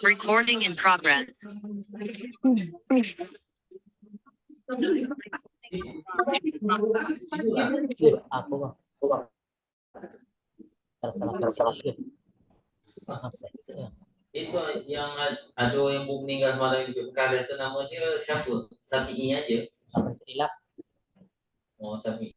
Recording in progress. Aku bang, tersalah itu yang ada yang mau meninggal kemarin di Bengkala itu namanya siapa? Sapi aja. Hilap. Oh, Sapi.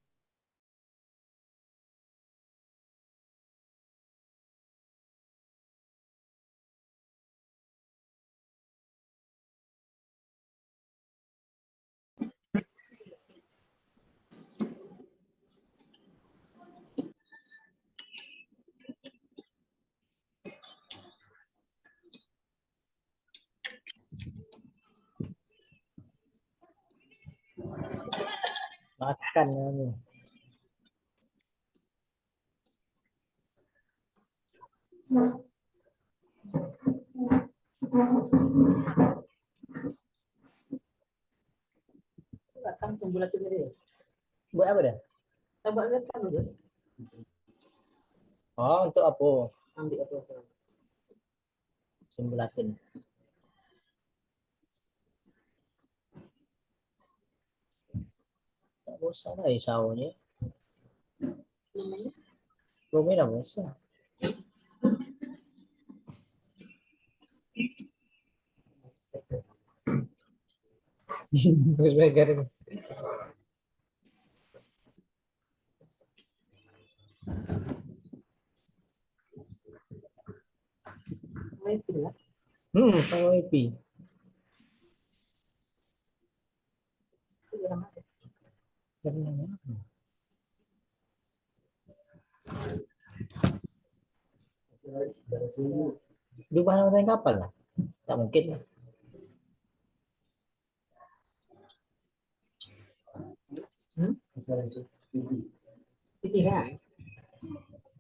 Makan ini. Makan sembulat itu dia. Buat apa dah? Buat resep dulu. Oh, untuk apa? Ambil apa? Sembulatin. Tak bosan lah risaunya. Belum dah bosan. Terus sama IP. Berubah nama kapal lah? Tak mungkin lah. Tidak.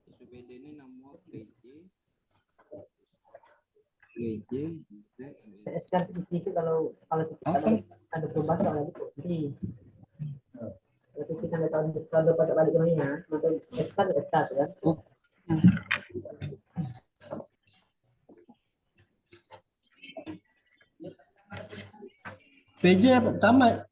SPBD ini nama PJ SK itu kalau ada perubahan kalau jadi kalau kita kalau pada balik ke mana maka SK kan. PJ sama.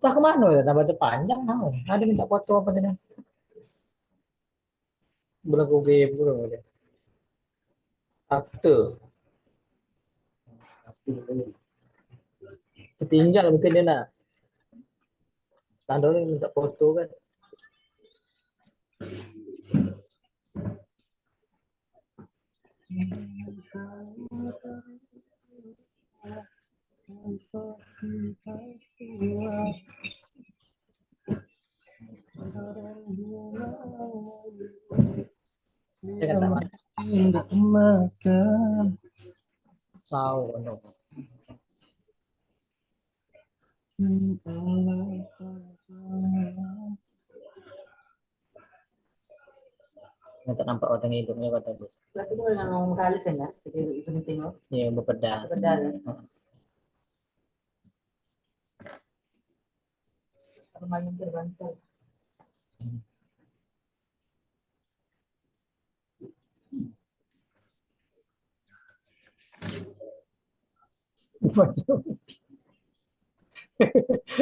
Tak kemana ya? Tambah panjang. Ada minta foto apa tadi? Belagu belum ada. Akte. Ketinggal mungkin dia nak. Tanda ni minta foto kan. Tidak makan. Tahu no. Nanti nampak orang hidungnya kata bos. Berarti itu yang ngomong kali kan ya? Jadi itu tengok. Iya, berbeda. Berbeda ya. Lumayan terbantu.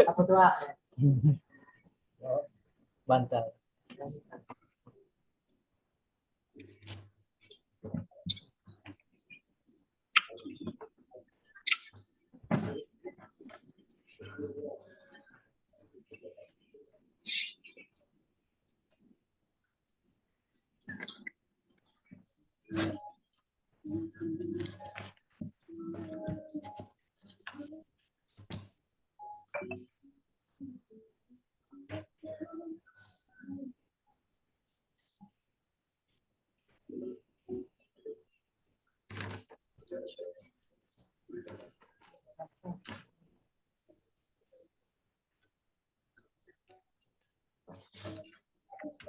Apa tuh? Bantal.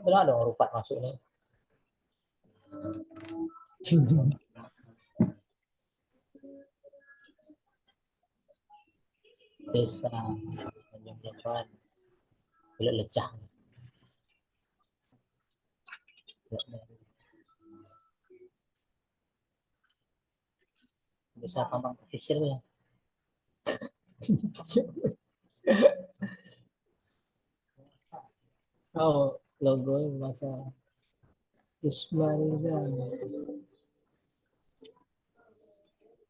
Betul dong rupat masuk nih. Desa Tanjung Depan. Belum lecah. Desa Pampang Pesisir ya. Oh, logo masa Ismail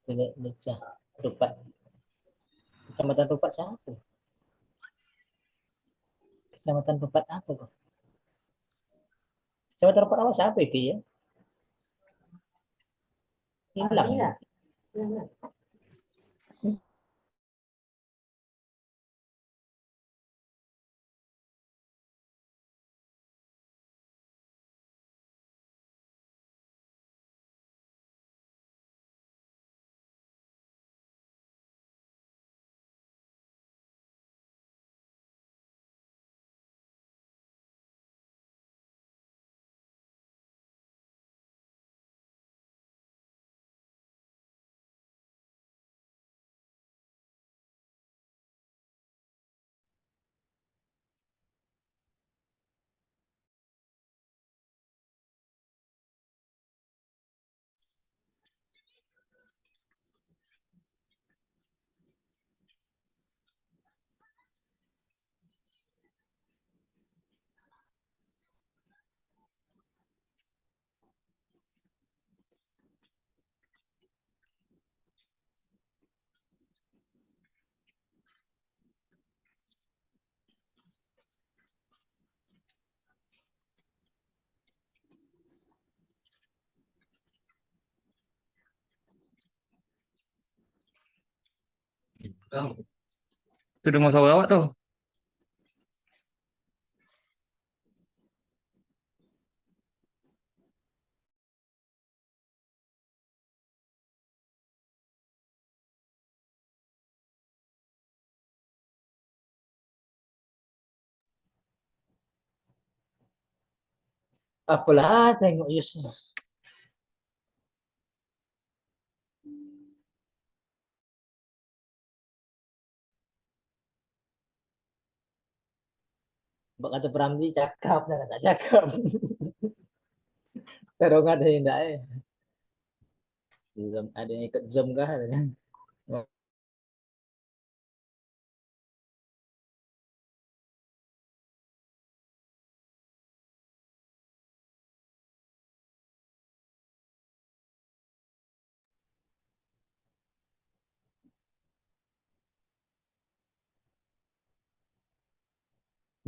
Tidak lecah. Rupat. Kecamatan Rupat siapa? Kecamatan Rupat apa kok? Kecamatan Rupat apa siapa itu ya? Hilang. Iya. Itu udah nggak usah bawa tuh. Apalah tengok Yus. Bak kata Pramdi cakap dan tak cakap. Terus ada yang tak eh. Zoom, ada yang ikut Zoom kah?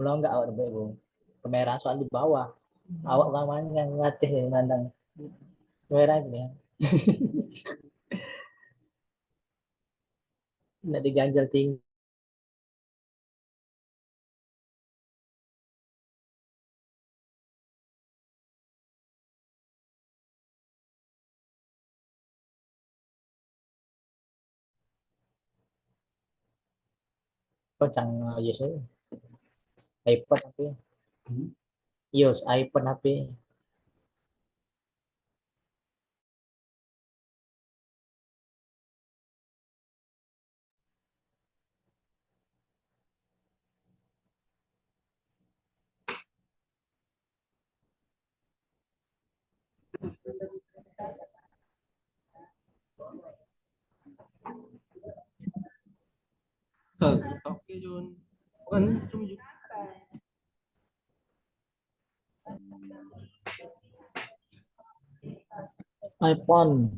Melonggak awak nampak ibu. Kamera soal di bawah. Awak kawan yang ngelatih yang mandang. Kamera ini ya. Nak diganjal tinggi. Kocang Yus. iPhone apa? Yus, iPhone apa? Oke, Jun. Bukan, cuma juga. iPhone.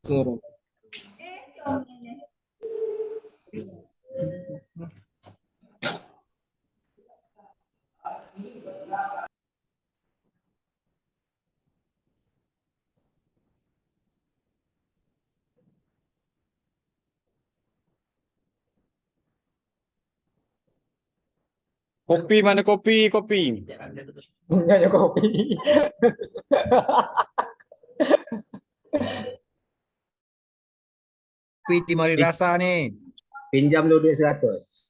Suruh. Kopi mana kopi? Kopi. Nggak ada kopi. Kopi di mari rasa nih. Pinjam dulu duit 100.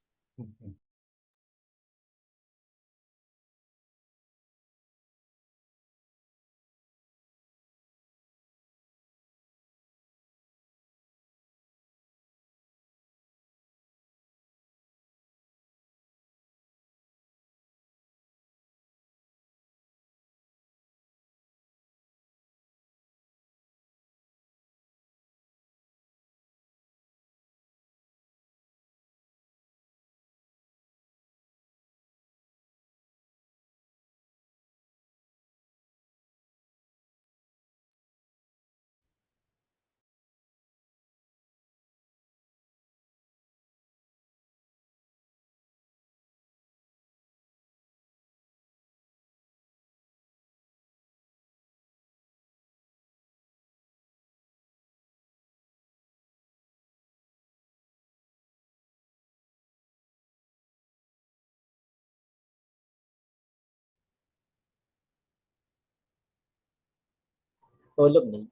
Belum nih.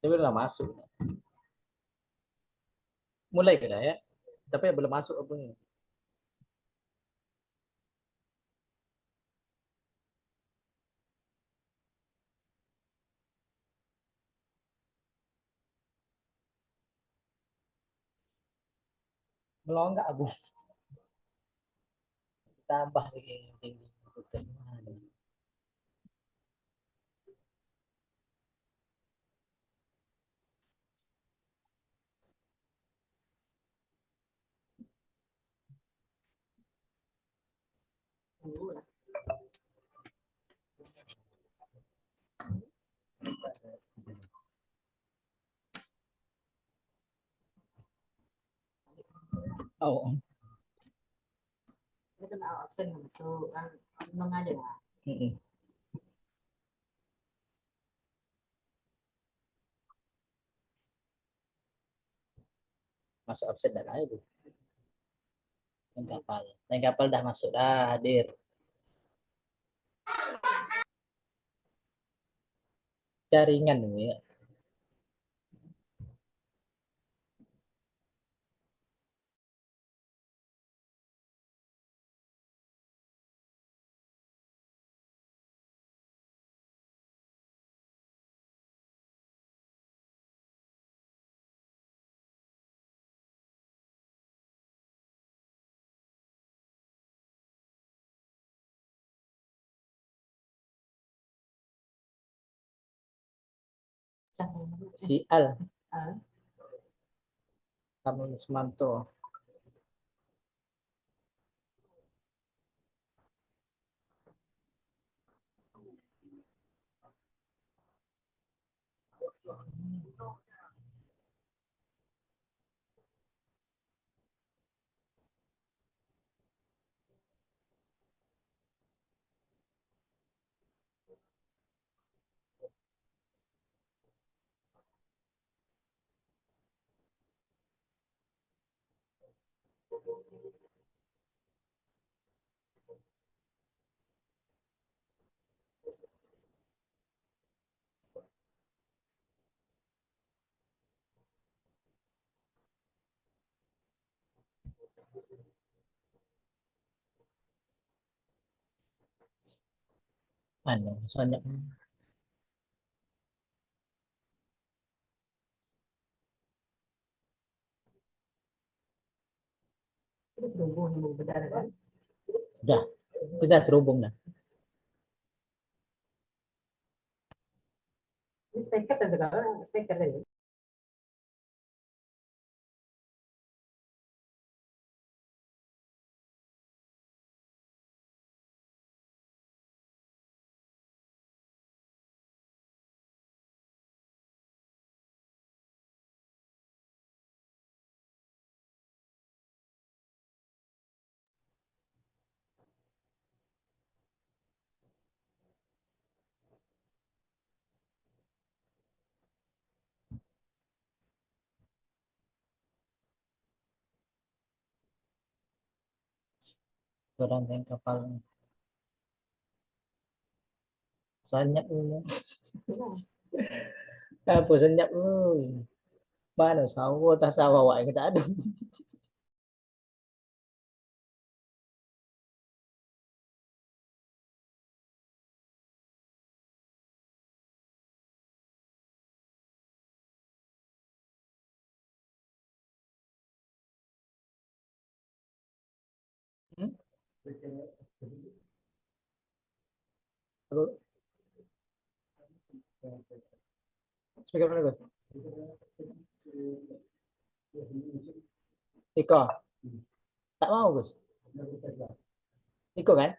Tapi udah masuk. Mulai kena ya. Tapi belum masuk apa ini. Melonggak Abu. Tambah lagi yang tinggi. Oh. Ini kan absen masuk kan mengajar lah. Masuk absen dan aja Bu. Naik kapal dah masuk dah hadir. Jaringan ini ya. Si Al kamu Semanto. Ano, soalnya Itu berhubung yang berdarah kan. udah kita terhubung dah. Ini speaker tentu kalau speaker tadi. Orang yang kapal senyap dulu. Apa senyap dulu. Mana sawo tak sawo awak kita ada. Aku speaker mana Gus? Iko. Tak mau Gus. Iko kan?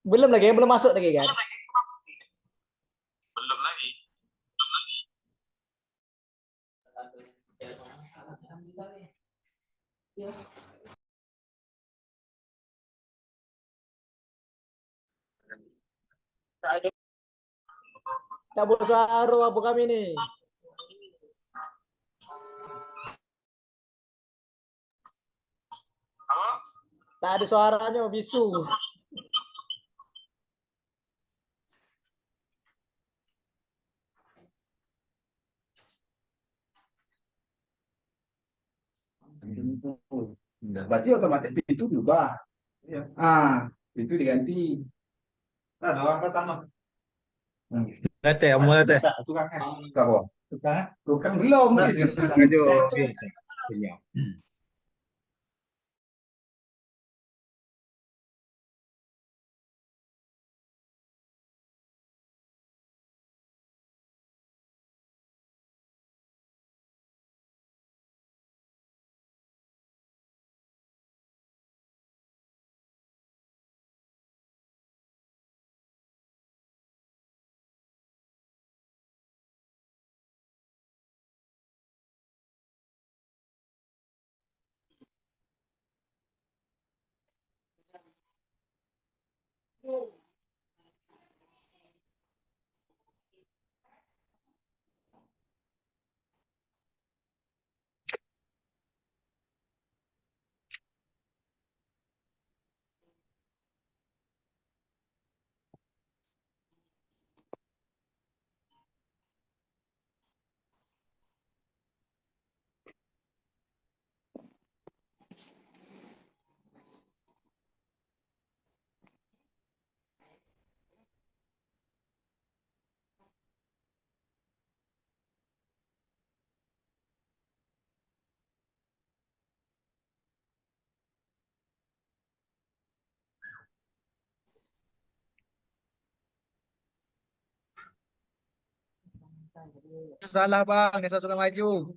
Belum lagi, belum masuk lagi kan? Cabut suara abu kami nih. Tak ada suaranya, bisu. Berarti otomatis itu berubah. Ya. Itu diganti. Nah, doang kata mah. Lete, kamu lete. Tukang kan? Tukang belum. Ayo, senyap. Salah bang, Desa Sungai Maju.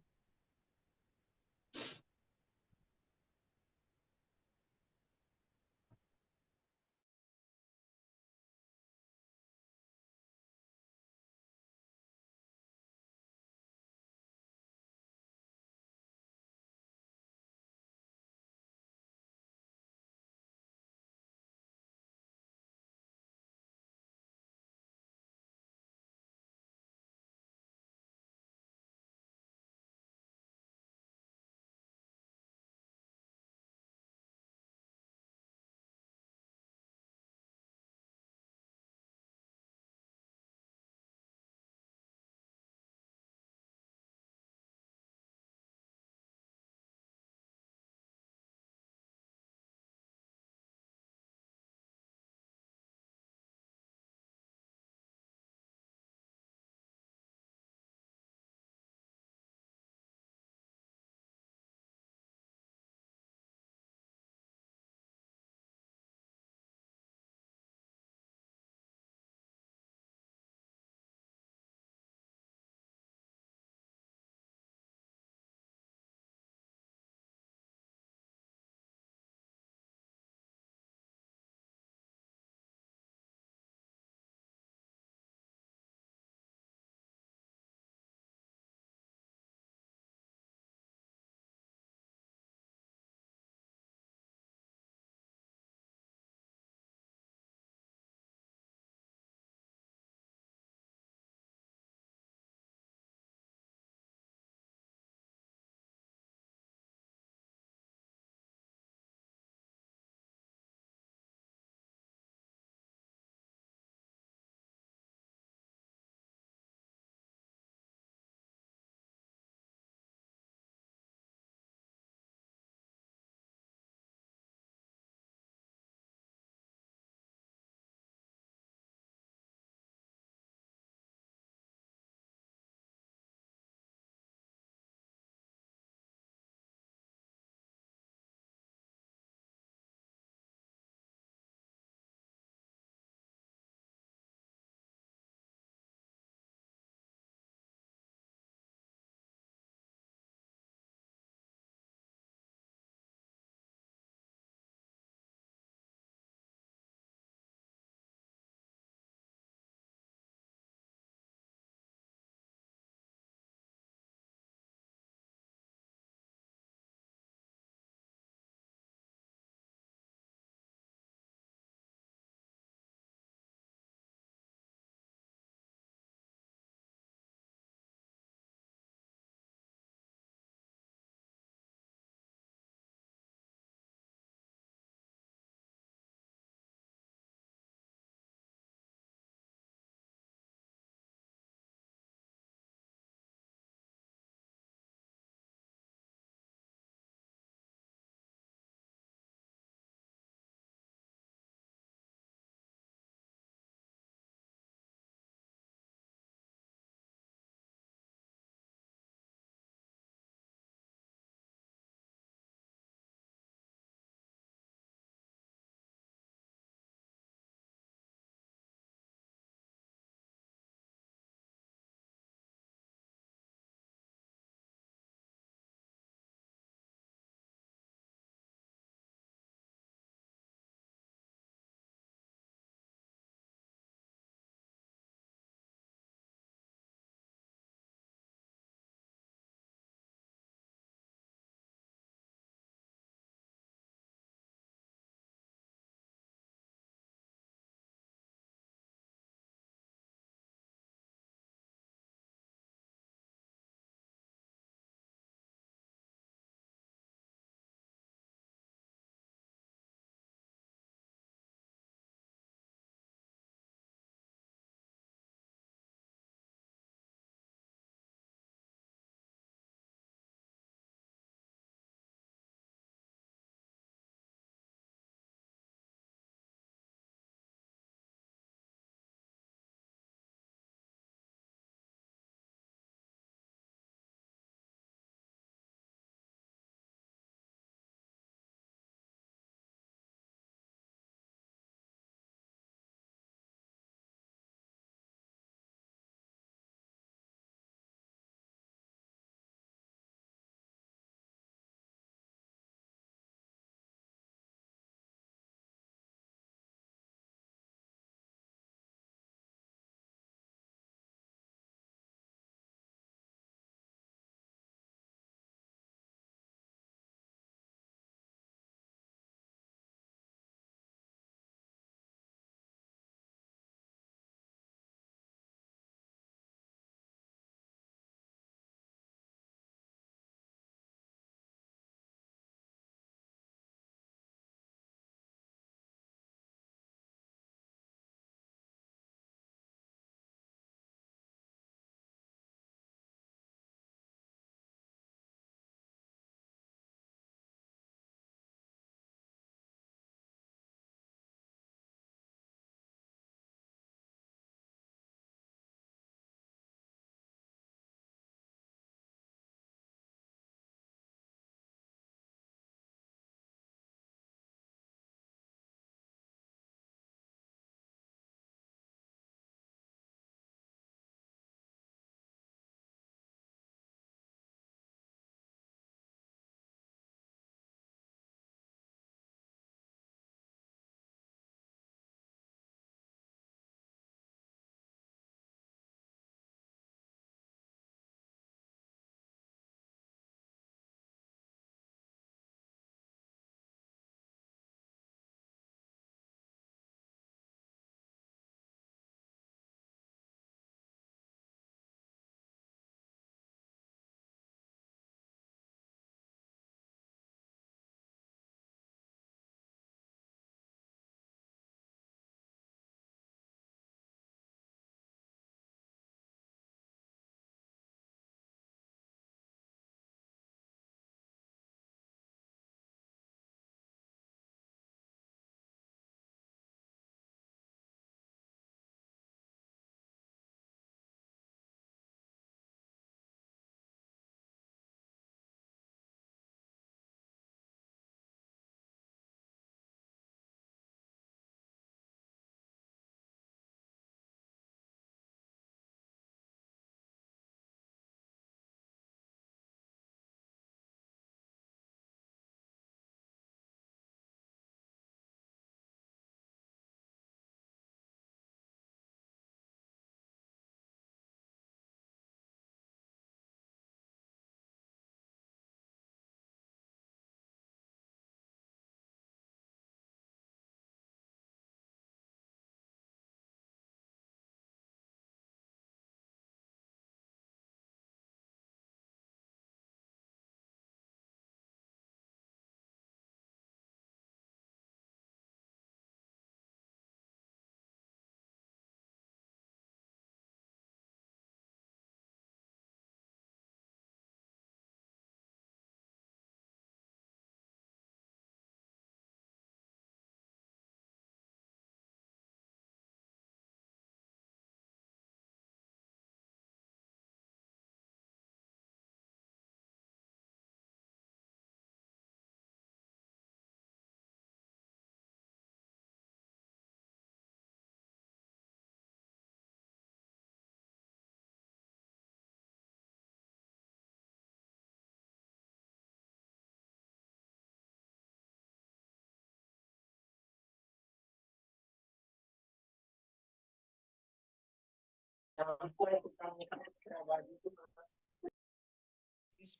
Please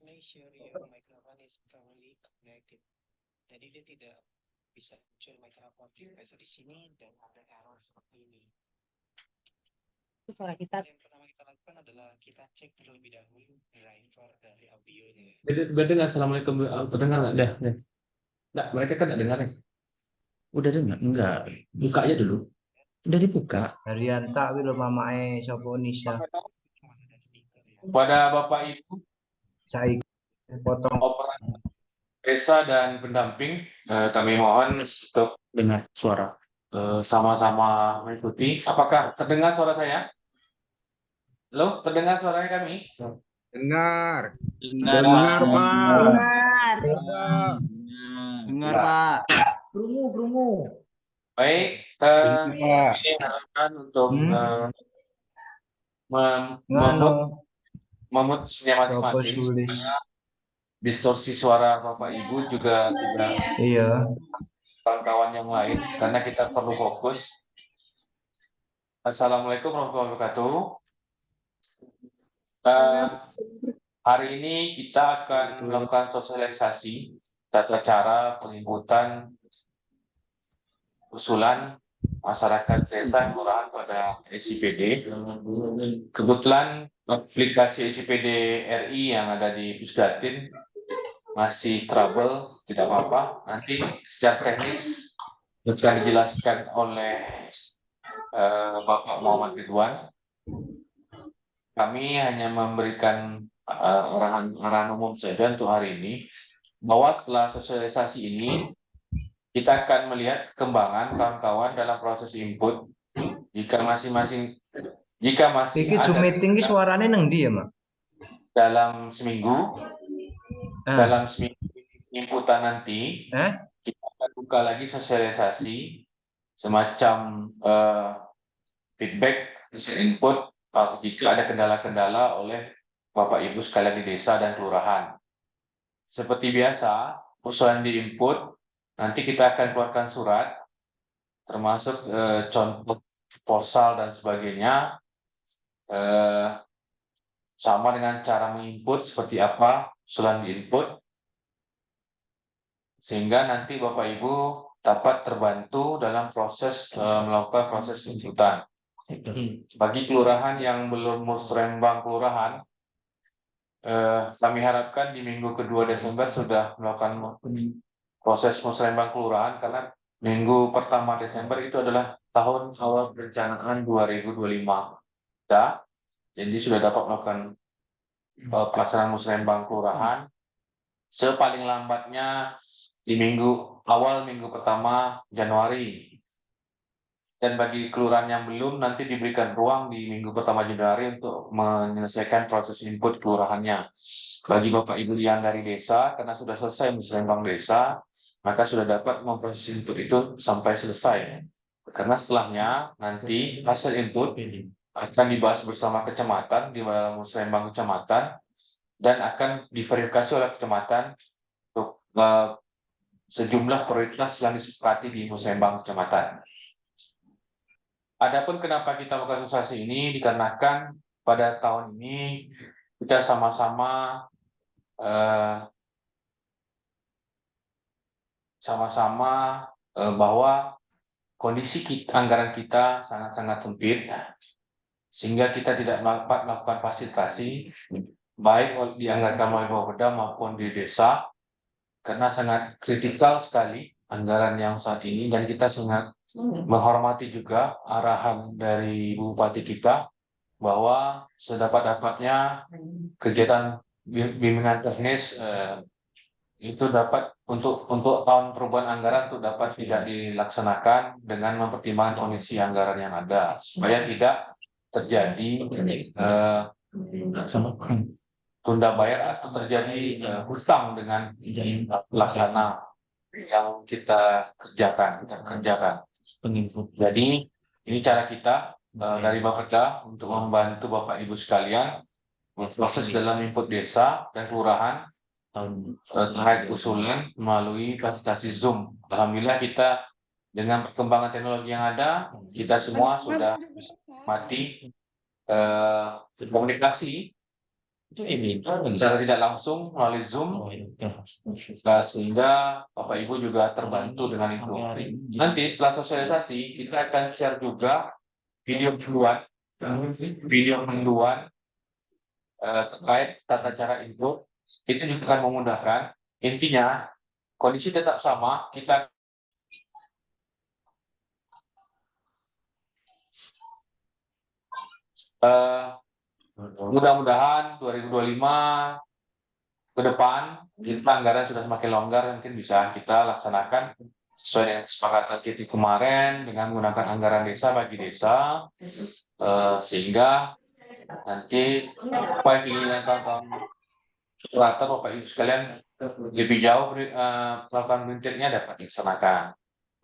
make sure your microphone is properly connected. Jadi dia tidak bisa muncul microphone frequency di sini dan ada error seperti ini. Itu suara kita. Yang pertama kita lakukan adalah kita cek terlebih dahulu driver dari audionya. Udah dengar assalamualaikum, terdengar nggak? Dah. Nggak, mereka kan nggak dengar ya. Udah dengar? Enggak. Buka aja dulu. Udah dibuka. Harianta wilo mamae sapa Nisa. Cuma ada speaker ya. Kepada Bapak Ibu Saiki potong operator desa dan pendamping, kami mohon untuk dengar suara. Sama-sama mengikuti. Apakah terdengar suara saya? Halo, terdengar suaranya kami? Dengar. Dengar, Pak. Dengar, Pak. Berungu. Baik, Dengar. ini harapan untuk ngano memutnya sapa masing-masing. sulis. Distorsi suara Bapak Ibu juga tidak Iya. kawan-kawan yang lain karena kita perlu fokus. Assalamualaikum warahmatullahi wabarakatuh. Hari ini kita akan melakukan sosialisasi tata cara penginputan usulan masyarakat desa kelurahan pada SIPD. Kebetulan aplikasi SIPD RI yang ada di Pusdatin masih trouble, tidak apa-apa. Nanti secara teknis akan dijelaskan oleh Bapak Muhammad Ridwan. Kami hanya memberikan arahan umum saja untuk hari ini, bahwa setelah sosialisasi ini kita akan melihat perkembangan kawan-kawan dalam proses input. Jika masih Iki Zoom meeting ki suarane nang ndi ya, Mak? dalam seminggu inputan nanti kita akan buka lagi sosialisasi semacam feedback hasil input jika ada kendala-kendala oleh Bapak Ibu sekalian di desa dan kelurahan. Seperti biasa, usulan di input nanti kita akan keluarkan surat termasuk contoh proposal dan sebagainya, sama dengan cara menginput seperti apa usulan di input, sehingga nanti Bapak Ibu dapat terbantu dalam proses melakukan proses inputan. Bagi kelurahan yang belum musrembang kelurahan, kami harapkan di minggu kedua Desember sudah melakukan proses musrembang kelurahan, karena minggu pertama Desember itu adalah tahun awal perencanaan 2025. Jadi sudah dapat melakukan pelaksanaan musrembang kelurahan sepaling lambatnya di awal minggu pertama Januari. Dan bagi kelurahan yang belum, nanti diberikan ruang di minggu pertama Januari untuk menyelesaikan proses input kelurahannya. Bagi Bapak Ibu yang dari desa, karena sudah selesai musrembang desa, maka sudah dapat memproses input itu sampai selesai. Karena setelahnya nanti hasil input akan dibahas bersama kecamatan di dalam musrembang kecamatan dan akan diverifikasi oleh kecamatan untuk sejumlah prioritas yang disepakati di musrembang kecamatan. Adapun kenapa kita melakukan sosialisasi ini, dikarenakan pada tahun ini kita sama-sama bahwa kondisi anggaran kita sangat-sangat sempit, sehingga kita tidak dapat melakukan fasilitasi baik dianggarkan oleh Bapeda maupun di desa, karena sangat kritikal sekali anggaran yang saat ini, dan kita sangat menghormati juga arahan dari Bupati kita bahwa sedapat-dapatnya kegiatan bimbingan teknis itu dapat untuk tahun perubahan anggaran itu dapat tidak dilaksanakan dengan mempertimbangkan kondisi anggaran yang ada, supaya tidak terjadi tunda bayar atau terjadi hutang dengan pelaksana yang kita kerjakan. Jadi ini cara kita dari Bapeda untuk membantu Bapak Ibu sekalian proses dalam input desa dan kelurahan terkait usulan melalui fasilitasi Zoom. Alhamdulillah kita dengan perkembangan teknologi yang ada, kita semua sudah mati komunikasi itu ini secara tidak langsung melalui Zoom. Nah, sehingga Bapak Ibu juga terbantu dengan itu. Nanti setelah sosialisasi kita akan share juga video panduan terkait tata cara input. Itu juga akan memudahkan. Intinya kondisi tetap sama, kita mudah-mudahan 2025 ke depan kita anggaran sudah semakin longgar, mungkin bisa kita laksanakan sesuai dengan kesepakatan kita kemarin dengan menggunakan anggaran desa bagi desa, sehingga nanti apa yang diinginkan kawan-kawan operator Bapak Ibu sekalian lebih jauh melakukan berintiknya dapat dilaksanakan.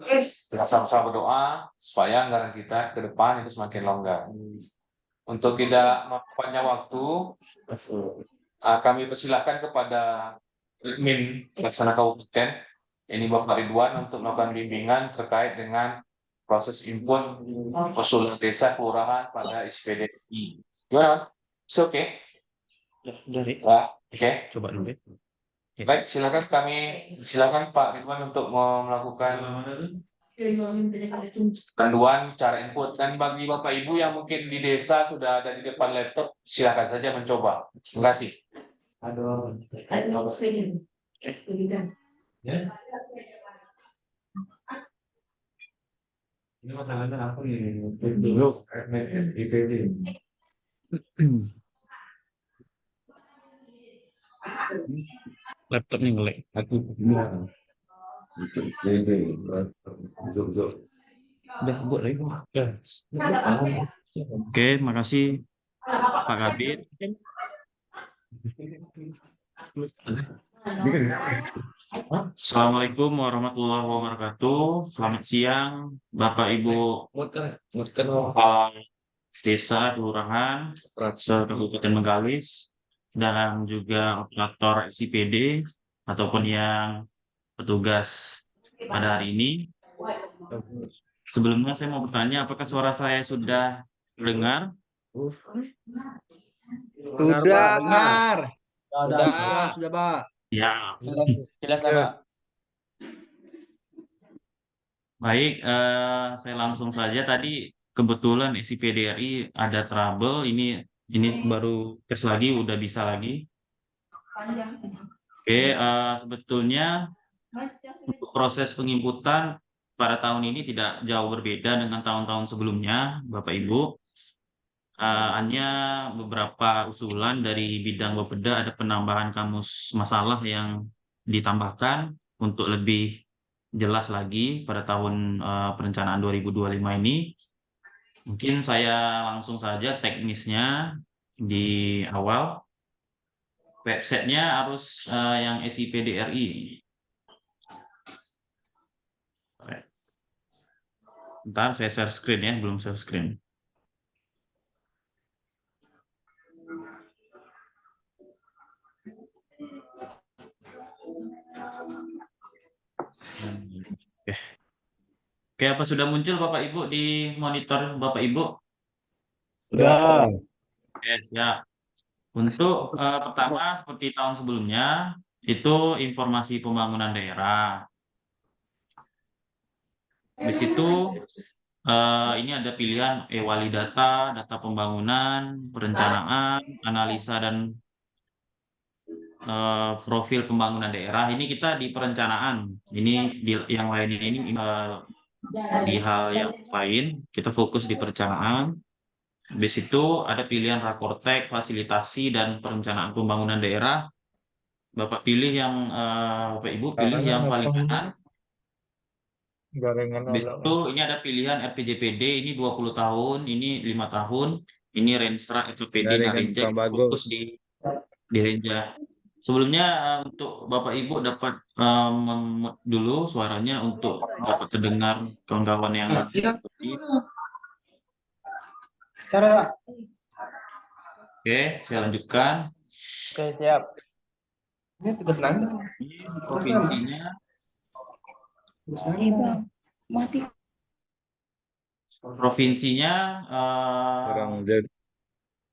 Kita sama-sama berdoa supaya anggaran kita ke depan itu semakin longgar. Untuk tidak memperpanjang waktu, kami persilahkan kepada admin pelaksana kabupaten, ini Bapak Ridwan, untuk melakukan bimbingan terkait dengan proses input usulan desa kelurahan pada SPDI. Gimana? Oke. Oke. Coba dulu. Baik, silakan Pak Ridwan untuk melakukan panduan cara input. Dan bagi Bapak Ibu yang mungkin di desa sudah ada di depan laptop, silakan saja mencoba. Terima kasih. Ini masalahnya apa nih? Dulu IPD. Laptopnya ngelek. Aku udah buat lagi kok. Oke, makasih Pak Kabit. Assalamualaikum warahmatullahi wabarakatuh. Selamat siang, Bapak Ibu Desa, Kelurahan, Kabupaten Bengkalis, dan juga operator SIPD ataupun yang petugas pada hari ini. Sebelumnya saya mau bertanya, apakah suara saya sudah terdengar? Sudah, Pak. Ya. Jelas Pak. Baik, saya langsung saja. Tadi kebetulan SIPDRI ada trouble. Ini baru tes lagi, udah bisa lagi. Oke, sebetulnya untuk proses penginputan pada tahun ini tidak jauh berbeda dengan tahun-tahun sebelumnya, Bapak Ibu. Hanya beberapa usulan dari bidang Bapeda, ada penambahan kamus masalah yang ditambahkan untuk lebih jelas lagi pada tahun perencanaan 2025 ini. Mungkin saya langsung saja teknisnya di awal. Websitenya harus yang SIPDRI. Bentar, saya share screen ya, belum share screen. Oke, apa sudah muncul Bapak Ibu di monitor Bapak Ibu? Sudah. Oke, siap. Untuk pertama, seperti tahun sebelumnya, itu informasi pembangunan daerah. Di situ ini ada pilihan wali data, data pembangunan, perencanaan, analisa dan profil pembangunan daerah. Ini kita di perencanaan. Ini yang lain ini di hal yang lain. Kita fokus di perencanaan. Habis itu ada pilihan rakortek, fasilitasi dan perencanaan pembangunan daerah. Bapak pilih yang Bapak Ibu pilih yang paling kanan. Habis itu ini ada pilihan RPJPD, ini 20 tahun, ini 5 tahun, ini Renstra RPJPD Narinja, fokus di Renja. Sebelumnya untuk Bapak Ibu dapat dulu suaranya untuk dapat terdengar kawan-kawan yang Oke, saya lanjutkan. Oke, siap. Ini tugas Nanda. Provinsinya. Provinsinya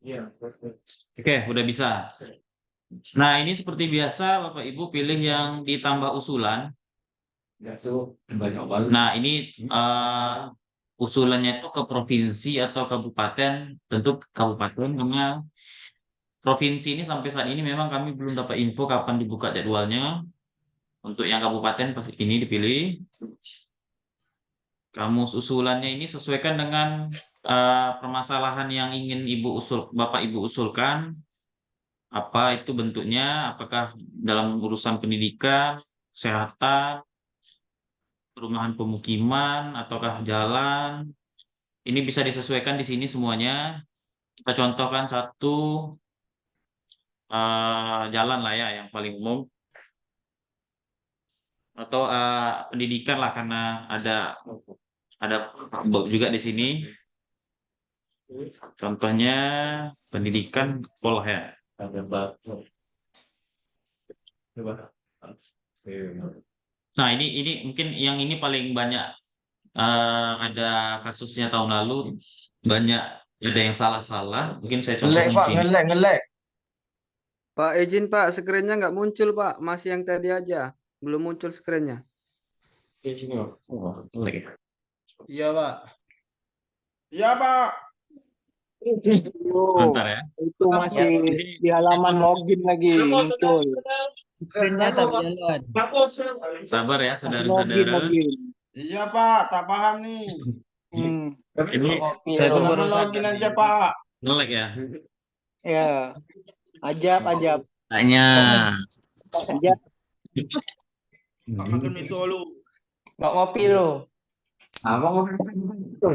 Oke, udah bisa. Nah, ini seperti biasa Bapak Ibu pilih yang ditambah usulan. Banyak banget. Nah, ini usulannya itu ke provinsi atau kabupaten, tentu kabupaten karena provinsi ini sampai saat ini memang kami belum dapat info kapan dibuka jadwalnya. Untuk yang kabupaten pasti ini dipilih. Kamus usulannya ini sesuaikan dengan permasalahan yang ingin Bapak Ibu usulkan. Apa itu bentuknya? Apakah dalam urusan pendidikan, kesehatan, perumahan pemukiman, ataukah jalan? Ini bisa disesuaikan di sini semuanya. Kita contohkan satu jalan lah ya yang paling umum. Atau pendidikan lah karena ada juga di sini. Contohnya pendidikan sekolah ya. Nah, ini mungkin yang ini paling banyak ada kasusnya tahun lalu, banyak ada yang salah-salah. Mungkin saya contohin di sini. ngelek. Pak izin Pak, screen-nya nggak muncul Pak, masih yang tadi aja, belum muncul screen-nya. Iya, Pak. Iya, Pak. Sebentar ya. Itu masih di halaman login lagi muncul. Screen-nya tak jalan. Sabar ya, Login saudara-saudara. lagi. Iya, Pak. Tak paham nih. Ini Saya tuh Lama baru login aja, Pak. nge-lag ya. Ya. Ajab. Tanya. Ajab. Makan mie Solo. Mak ngopi lo.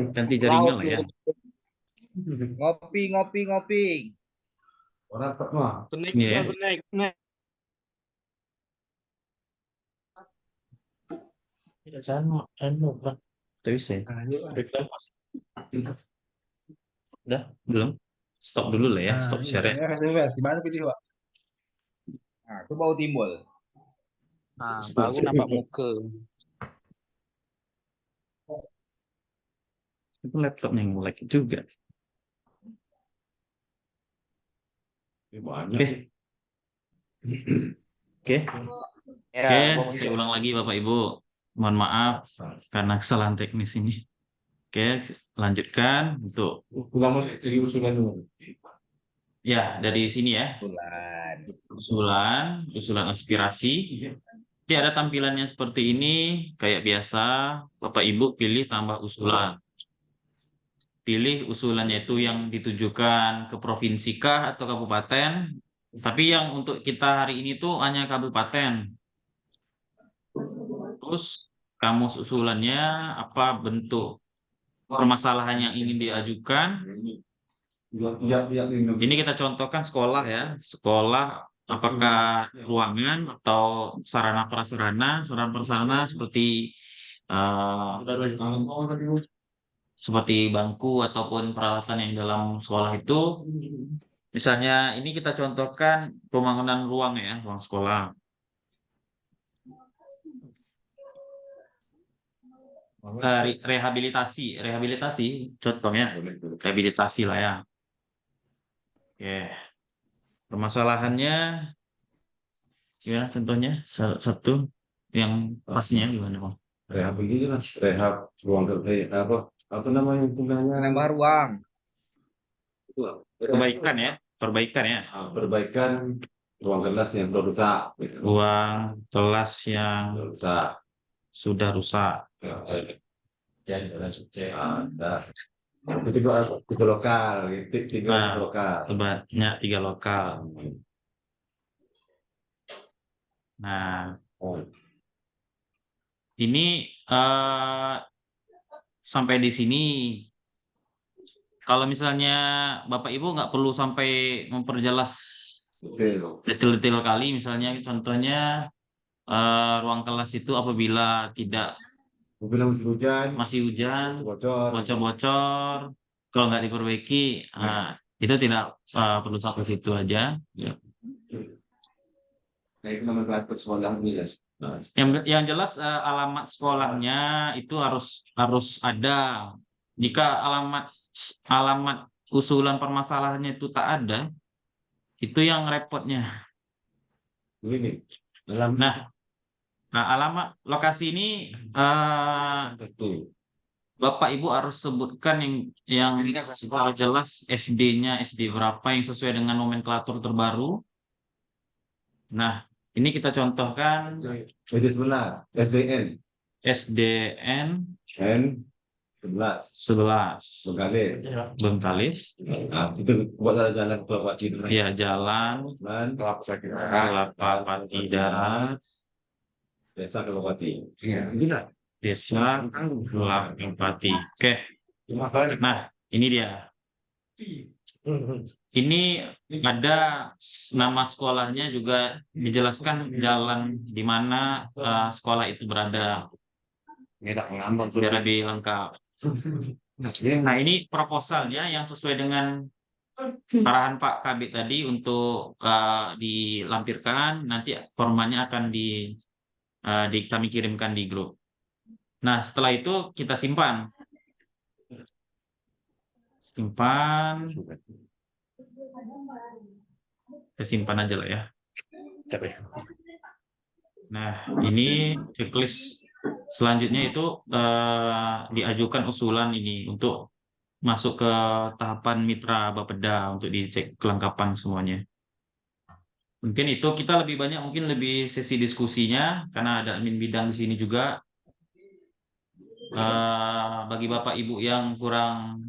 Ganti jaringan lah ya. Ngopi. Orang tak mah. Iya. Terus ya. Udah, belum? Stop dulu lah ya, stop share ya. Di mana pilih, Pak? Nah, itu bau timbul. Nah, baru nampak muka. Itu laptopnya yang lag juga. Oke. Oke. Ya, Oke, bau saya muncul. ulang lagi Bapak Ibu. Mohon maaf karena kesalahan teknis ini. Oke, lanjutkan untuk Ulang dari usulan dulu. ya dari sini ya. Usulan aspirasi. Jadi ada tampilannya seperti ini, kayak biasa. Bapak Ibu pilih tambah usulan. Pilih usulannya itu yang ditujukan ke provinsi kah atau kabupaten. Tapi yang untuk kita hari ini tuh hanya kabupaten. Terus kamus usulannya apa bentuk permasalahan yang ingin diajukan. Ini kita contohkan sekolah ya. Sekolah apakah ruangan atau sarana prasarana seperti bangku ataupun peralatan yang dalam sekolah itu. Misalnya ini kita contohkan pembangunan ruang ya, ruang sekolah. Rehabilitasi contohnya rehabilitasi lah ya. Oke, permasalahannya gimana contohnya satu yang pastinya gimana Bang? Rehab begini lah, rehab ruang kerja apa namanya istilahnya? Menambah ruang. Perbaikan ya. Perbaikan ruang kelas yang rusak. Ruang kelas yang Rusak. sudah rusak. Ada tiga lokal, tiga lokal. Sebanyak 3 lokal. Nah, ini sampai di sini. Kalau misalnya Bapak Ibu nggak perlu sampai memperjelas detail-detail kali, misalnya contohnya ruang kelas itu apabila masih hujan, bocor, kalau nggak diperbaiki, itu tidak perlu sampai situ aja. Ya. Yang jelas alamat sekolahnya itu harus ada. Jika alamat usulan permasalahannya itu tak ada, itu yang repotnya. Begini, dalam Nah, alamat lokasi ini betul. Bapak Ibu harus sebutkan yang jelas SD-nya, SD berapa yang sesuai dengan nomenklatur terbaru. Nah, ini kita contohkan Jadi sebenar, SDN, SDN N 11, 11 Bengkalis. Bengkalis. Nah, itu buat jalan Kelapa Cina. Ya, jalan Dan Kelapati Darat, Desa Kelopati. Desa Kelapati. Oke. Nah, ini dia. Ini ada nama sekolahnya juga dijelaskan jalan di mana sekolah itu berada. Biar lebih lengkap. Nah, ini proposalnya yang sesuai dengan arahan Pak Kabit tadi untuk dilampirkan. Nanti formatnya akan kami kirimkan di grup. Nah, setelah itu kita simpan. Kita simpan aja lah ya. Nah, ini checklist selanjutnya itu diajukan usulan ini untuk masuk ke tahapan mitra Bapeda untuk dicek kelengkapan semuanya. Mungkin itu kita lebih banyak, mungkin lebih sesi diskusinya karena ada admin bidang di sini juga. Bagi Bapak Ibu yang kurang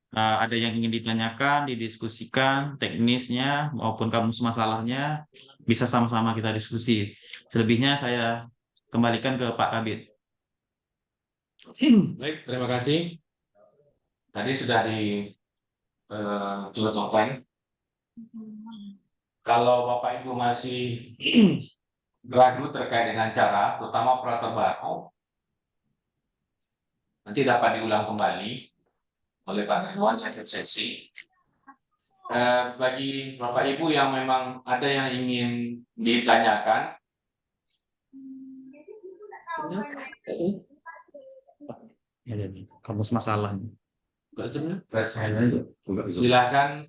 ada yang ingin ditanyakan, didiskusikan teknisnya maupun kamus masalahnya, bisa sama-sama kita diskusi. Selebihnya saya kembalikan ke Pak Kabit. Baik, terima kasih. Tadi sudah dicontohkan. Kalau Bapak Ibu masih ragu terkait dengan cara, terutama operator baru, nanti dapat diulang kembali oleh Pak Ridwan yang sesi. Bagi Bapak Ibu yang memang ada yang ingin ditanyakan, kamus masalahnya. Silakan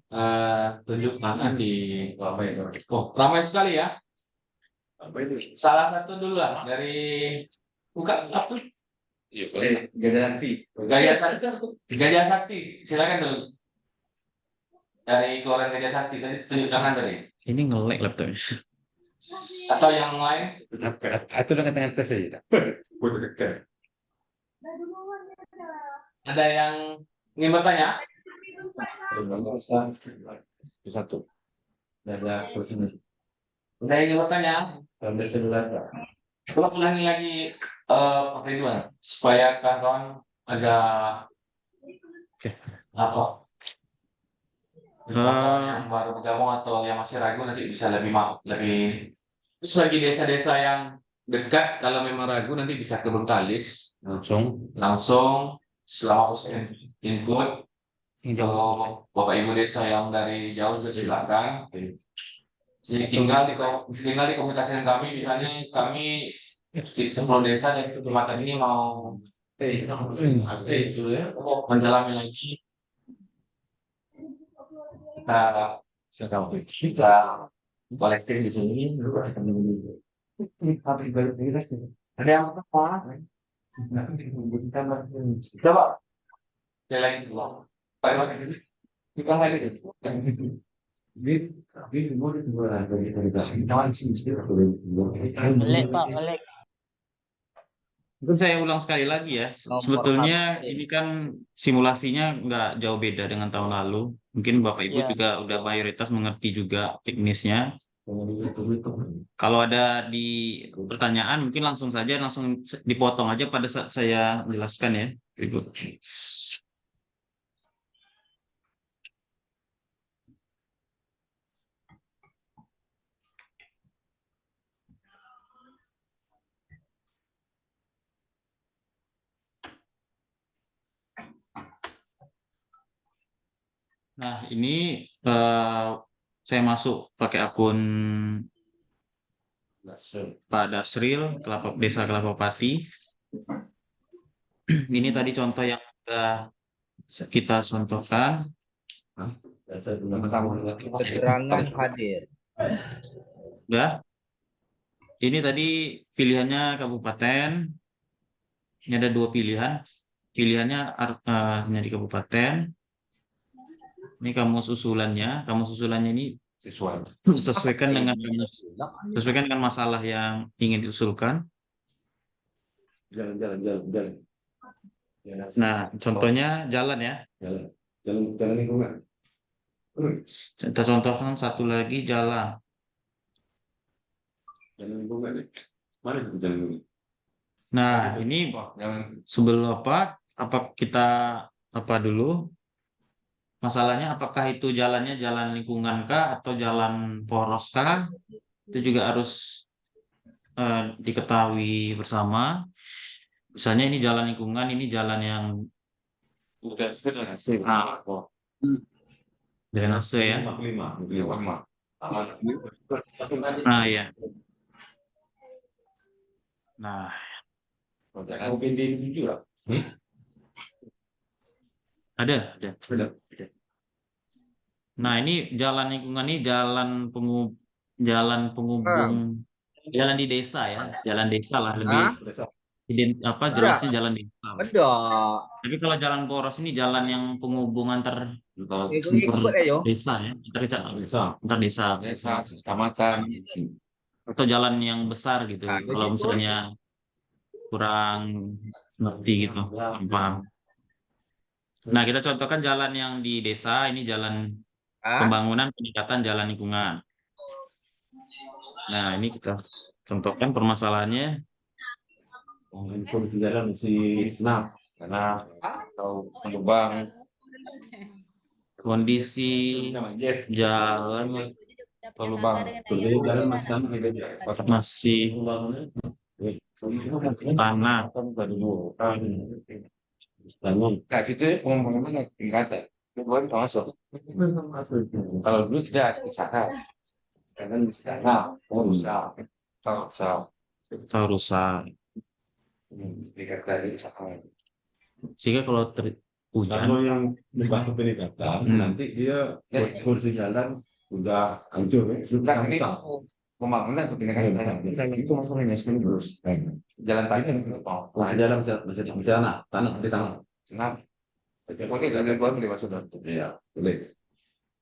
tunjuk tangan di Bapak Ibu. Oh, ramai sekali ya. Salah satu dulu lah dari buka apa? Gajah Sakti, silakan dulu. Dari Kelurahan Gajah Sakti tadi tunjuk tangan tadi. Ini nge-lag laptopnya. Atau yang lain? Atau dengan tes saja. Ada yang ingin bertanya? Satu. Ada yang ingin bertanya? Coba ulangi lagi Pak Ridwan supaya kawan-kawan agak apa? Yang baru bergabung atau yang masih ragu nanti bisa lebih terus bagi desa-desa yang dekat kalau memang ragu nanti bisa ke Bengkalis langsung selama proses input. Kalau Bapak Ibu desa yang dari jauh juga silakan. Jadi tinggal dikomunikasikan kami, misalnya kami 10 desa dari kecamatan ini mau mendalami lagi. Kita kolektif di sini. Ada yang apa? Coba. Saya lagi dulu. Pak Iwan ini. Kita lagi. Melek. Mungkin saya ulang sekali lagi ya. Sebetulnya ini kan simulasinya nggak jauh beda dengan tahun lalu. Mungkin Bapak Ibu juga udah mayoritas mengerti juga teknisnya. Kalau ada di pertanyaan mungkin langsung dipotong aja pada saat saya menjelaskan ya. Ibu. Nah, ini saya masuk pakai akun Pak Dasril, Desa Kelapa Pati. Ini tadi contoh yang sudah kita contohkan. Keterangan hadir. Udah. Ini tadi pilihannya kabupaten. Ini ada 2 pilihan. Pilihannya hanya di kabupaten. Ini kamus usulannya. Kamus usulannya ini sesuaikan dengan masalah yang ingin diusulkan. Jalan. Nah, contohnya jalan ya. Jalan lingkungan. Kita contohkan satu lagi jalan. Jalan lingkungan. Mana itu jalan lingkungan? Nah, ini sebelum apa kita dulu? Masalahnya apakah itu jalannya jalan lingkungan kah atau jalan poros kah? Itu juga harus diketahui bersama. Misalnya ini jalan lingkungan, ini jalan yang drainase ya. Nah, ya. Nah, ada. Nah, ini jalan lingkungan ini jalan penghubung jalan di desa ya, jalan desa lah lebih jelasnya jalan desa. Tapi kalau jalan poros ini jalan yang penghubung antar desa ya, antar desa, kecamatan, atau jalan yang besar gitu. Kalau misalnya kurang ngerti gitu, paham. Nah, kita contohkan jalan yang di desa, ini jalan pembangunan peningkatan jalan lingkungan. Nah, ini kita contohkan permasalahannya. Kondisi jalan mesti senang karena atau berlubang. Kondisi jalan Berlubang. jalan masih tanah. Nah, itu pembangunan peningkatan. Itu bukan masuk. Kalau dulu tidak di sana. Karena di sana rusak. Sehingga kalau hujan yang dibantu peningkatan nanti dia kondisi jalan udah hancur ya. Sudah ini pembangunan atau peningkatan itu masalahnya terus. Jalan tadi Jalan bisa tanah di tanah. Senang. Ini ada dua beli maksudnya. Iya, boleh.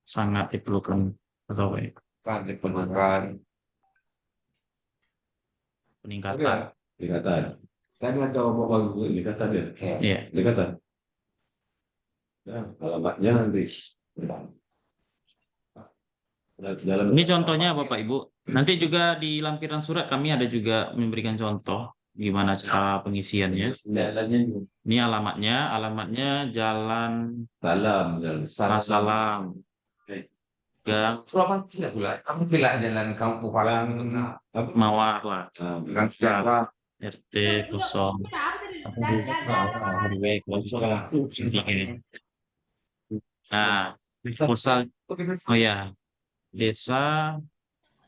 sangat diperlukan atau Kan diperlukan peningkatan. Kan ada omongan peningkatan ya. Iya. Peningkatan. Ya, alamatnya nanti. Ini contohnya Bapak Ibu. Nanti juga di lampiran surat kami ada juga memberikan contoh gimana cara pengisiannya. Ini alamatnya Jalan Salam. Gang kamu bilang jalan kampung Palang Mawar lah. RT 0 RW 0. Nah, proposal ya Desa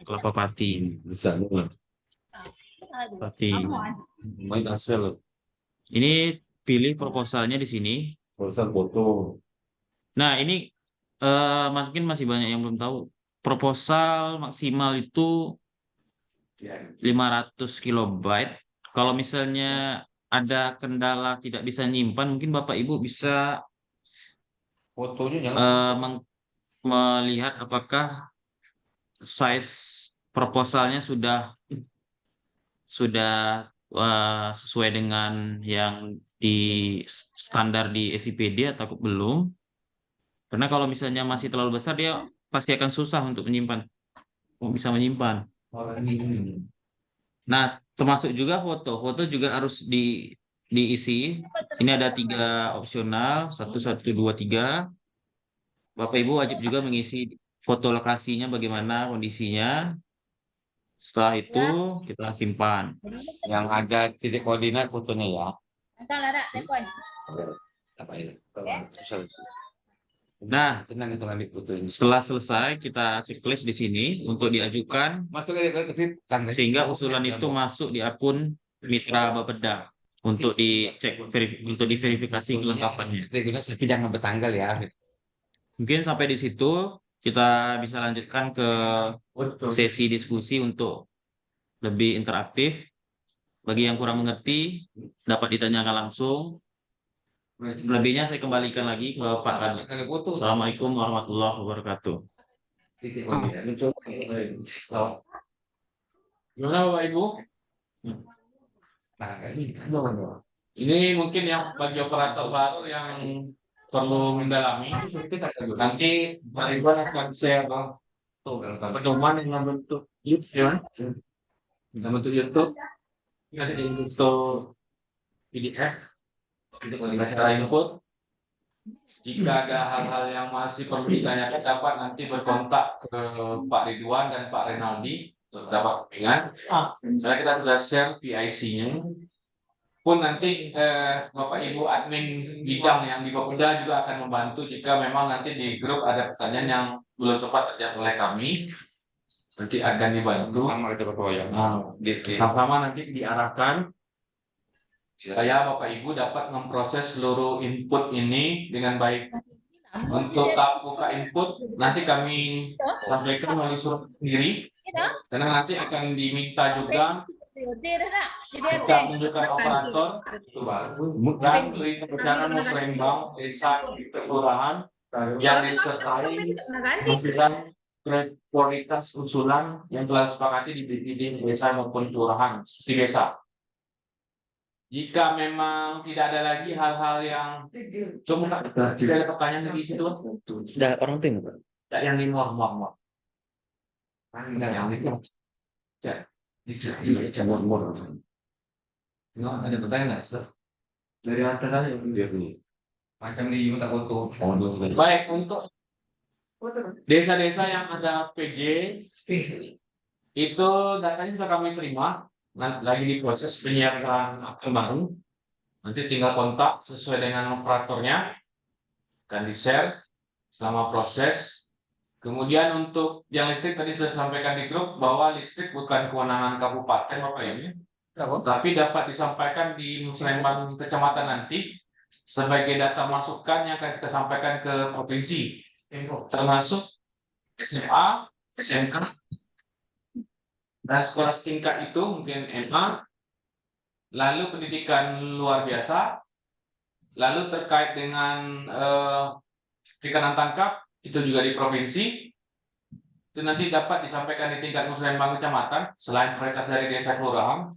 Kelapa Pati. Ini pilih proposalnya di sini. Proposal foto. Nah, ini mungkin masih banyak yang belum tahu. Proposal maksimal itu 500 kilobyte. Kalau misalnya ada kendala tidak bisa nyimpan, mungkin Bapak Ibu bisa fotonya melihat apakah size proposalnya sudah sesuai dengan yang di standar di SIPD atau belum. Karena kalau misalnya masih terlalu besar, dia pasti akan susah untuk bisa menyimpan. Nah, termasuk juga foto. Foto juga harus diisi. Ini ada 3 opsional, 1, 1, 2, 3. Bapak Ibu wajib juga mengisi foto lokasinya bagaimana kondisinya. Setelah itu kita simpan. yang ada titik koordinat fotonya ya. Apa ini? Nah, tenang itu ngambil fotonya. setelah selesai kita checklist di sini untuk diajukan Masuk ke sehingga usulan itu masuk di akun Mitra Bapeda untuk dicek untuk diverifikasi kelengkapannya. Tapi jangan bertanggal ya. Mungkin sampai di situ kita bisa lanjutkan ke sesi diskusi untuk lebih interaktif. Bagi yang kurang mengerti, dapat ditanyakan langsung. Lebihnya saya kembalikan lagi ke Pak Kadip. Assalamualaikum warahmatullahi wabarakatuh. Gimana Bapak Ibu? Ini mungkin yang bagi operator baru yang perlu mendalami. Nanti Pak Ridwan akan share pedoman dengan bentuk YouTube, dalam bentuk YouTube, nanti di bentuk PDF, cara input. Jika ada hal-hal yang masih perlu ditanyakan, dapat nanti berkontak ke Pak Ridwan dan Pak Renaldi untuk dapat bimbingan. Misalnya kita sudah share PIC-nya. Pun nanti Bapak Ibu admin bidang yang di Bapeda juga akan membantu jika memang nanti di grup ada pertanyaan yang belum sempat terjawab oleh kami. Nanti akan dibantu. Sama-sama nanti diarahkan supaya Bapak Ibu dapat memproses seluruh input ini dengan baik. Untuk tahap buka input nanti kami sampaikan melalui surat sendiri, karena nanti akan diminta juga bisa menunjukkan operator dan berita acara musrembang desa kelurahan yang disertai dengan prioritas usulan yang telah disepakati di desa maupun kelurahan di desa. Jika memang tidak ada lagi hal-hal yang cuma tidak ada pertanyaan di situ, Udah orang tim, Pak. yang di normal. Yang itu, ya, di normal. Nggak ada pertanyaan nggak, Stef? Dari atas aja, macam di tak foto. Baik, untuk desa-desa yang ada PG itu datanya sudah kami terima. Lagi diproses penyiapan akte baru, nanti tinggal kontak sesuai dengan operatornya, akan di-share selama proses. Kemudian untuk yang listrik tadi sudah sampaikan di grup bahwa listrik bukan kewenangan kabupaten Bapak Ibu, tapi dapat disampaikan di musrembang kecamatan nanti sebagai data masukan yang akan kita sampaikan ke provinsi, termasuk SMA, SMK, dan sekolah setingkat itu mungkin MA, lalu pendidikan luar biasa, lalu terkait dengan perikanan tangkap itu juga di provinsi, itu nanti dapat disampaikan di tingkat musrembang kecamatan selain prioritas dari desa kelurahan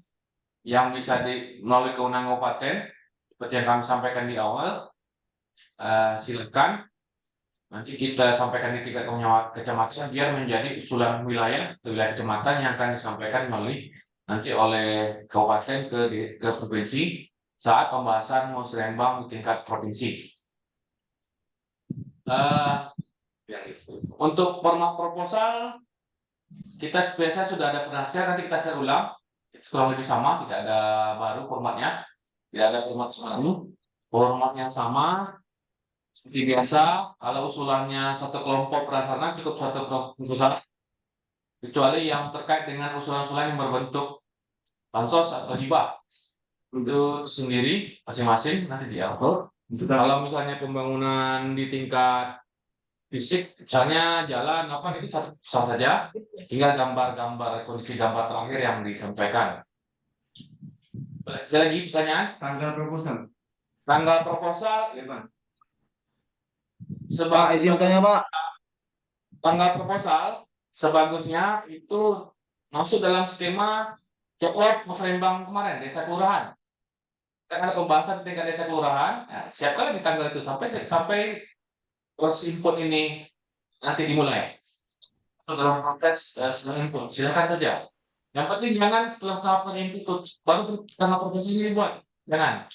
yang bisa melalui kewenangan kabupaten seperti yang kami sampaikan di awal. Silakan nanti kita sampaikan di tingkat kecamatan biar menjadi usulan wilayah kecamatan yang akan disampaikan melalui nanti oleh kabupaten ke provinsi saat pembahasan musrembang di tingkat provinsi. Untuk format proposal kita biasa sudah ada pernah share, nanti kita share ulang. Itu kurang lebih sama, tidak ada baru formatnya, tidak ada format baru, formatnya sama. Seperti biasa, kalau usulannya satu kelompok prasarana cukup satu kelompok usulan, kecuali yang terkait dengan usulan-usulan yang berbentuk bansos atau hibah itu sendiri masing-masing nanti diatur. Kalau misalnya pembangunan di tingkat fisik, misalnya jalan apa itu sah saja, tinggal gambar-gambar kondisi gambar terakhir yang disampaikan. Ada lagi pertanyaan? Tanggal proposal, ya, Pak, izin tanya Pak. Tanggal proposal sebagusnya itu masuk dalam skema coklat musrembang kemarin desa kelurahan. Kan ada pembahasan tingkat desa kelurahan. Nah, siapkan di tanggal itu sampai proses input ini nanti dimulai. Dalam proses input silakan saja. Yang penting jangan setelah tahapan input baru tanggal proposal ini dibuat. Jangan.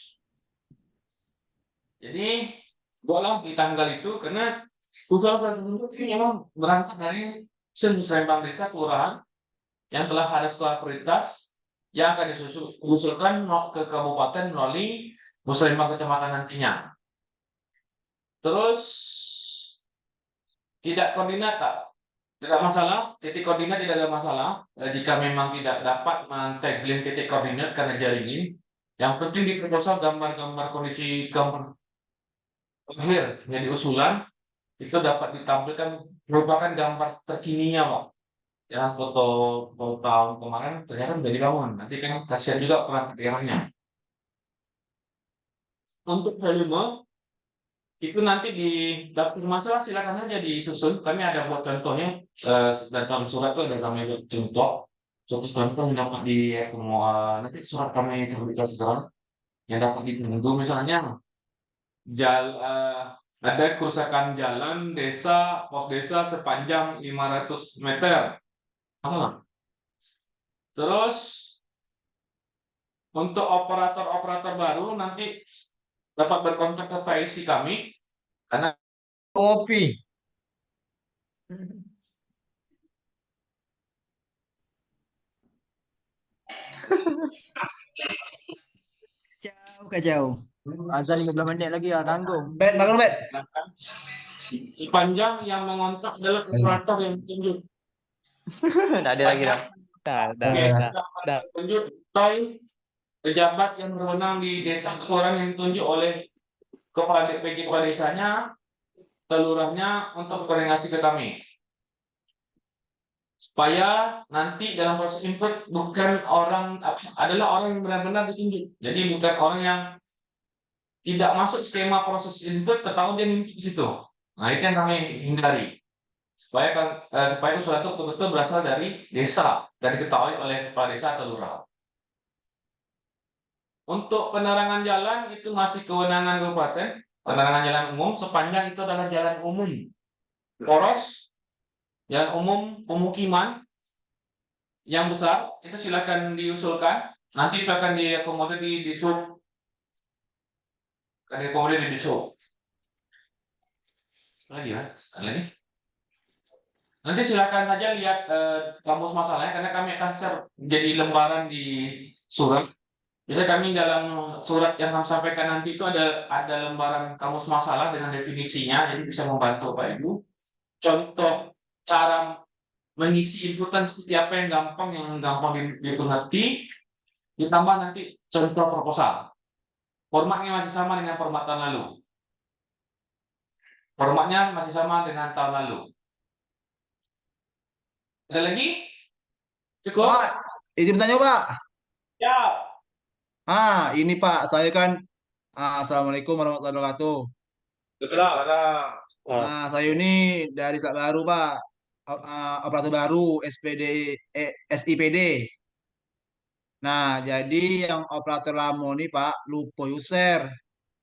Jadi buatlah di tanggal itu karena usulan tersebut ini memang berangkat dari musrembang desa kelurahan yang telah ada skala prioritas yang akan diusulkan ke kabupaten melalui musrembang kecamatan nantinya. Terus tidak koordinat tidak masalah, titik koordinat tidak ada masalah jika memang tidak dapat men-tagging titik koordinat karena jaringin. Yang penting di proposal gambar-gambar kondisi gambar akhir menjadi usulan itu dapat ditampilkan merupakan gambar terkininya, Pak. Ya, foto tahun kemarin ternyata udah dibangun. Nanti kan kasihan juga peran daerahnya. Untuk volume itu nanti di daftar masalah silakan aja disusun. Kami ada buat contohnya dan dalam surat itu ada kami buat contoh. Contoh yang dapat di nanti surat kami terbuka segera yang dapat ditunggu misalnya ada kerusakan jalan pos desa sepanjang 500 meter. Terus untuk operator baru nanti dapat berkontak ke PIC kami karena kopi. Kacau. Azan 15 menit lagi ya, tanggung. Bet, makan bet. Sepanjang yang mengontak adalah operator yang tunjuk. Nggak ada lagi dah. Dah. Tunjuk pejabat yang berwenang di desa kelurahan yang ditunjuk oleh kepala DPG kepala desanya, kelurahnya untuk koordinasi ke kami. Supaya nanti dalam proses input bukan adalah orang yang benar-benar ditunjuk. Jadi bukan orang yang tidak masuk skema proses input, tetapi dia input di situ. Nah, itu yang kami hindari. Supaya usulan itu betul-betul berasal dari desa dan diketahui oleh kepala desa atau lurah. Untuk penerangan jalan itu masih kewenangan kabupaten. Penerangan jalan umum sepanjang itu adalah jalan umum poros, jalan umum pemukiman yang besar itu silakan diusulkan. Nanti itu akan diakomodir di disub. Akan diakomodir di disub. Lagi ya, lagi. Nanti silakan saja lihat kamus masalahnya karena kami akan share jadi lembaran di surat. Bisa kami dalam surat yang kami sampaikan nanti itu ada lembaran kamus masalah dengan definisinya, jadi bisa membantu Pak Ibu. Contoh cara mengisi inputan seperti apa yang gampang dimengerti, ditambah nanti contoh proposal. Formatnya masih sama dengan format tahun lalu. Formatnya masih sama dengan tahun lalu. Ada lagi? Cukup? Pak, izin bertanya Pak. Ya. Ini Pak, saya kan Assalamualaikum warahmatullahi wabarakatuh. Saya ini dari Sak Baru Pak, operator baru SIPD. Nah, jadi yang operator lama nih Pak, lupa user.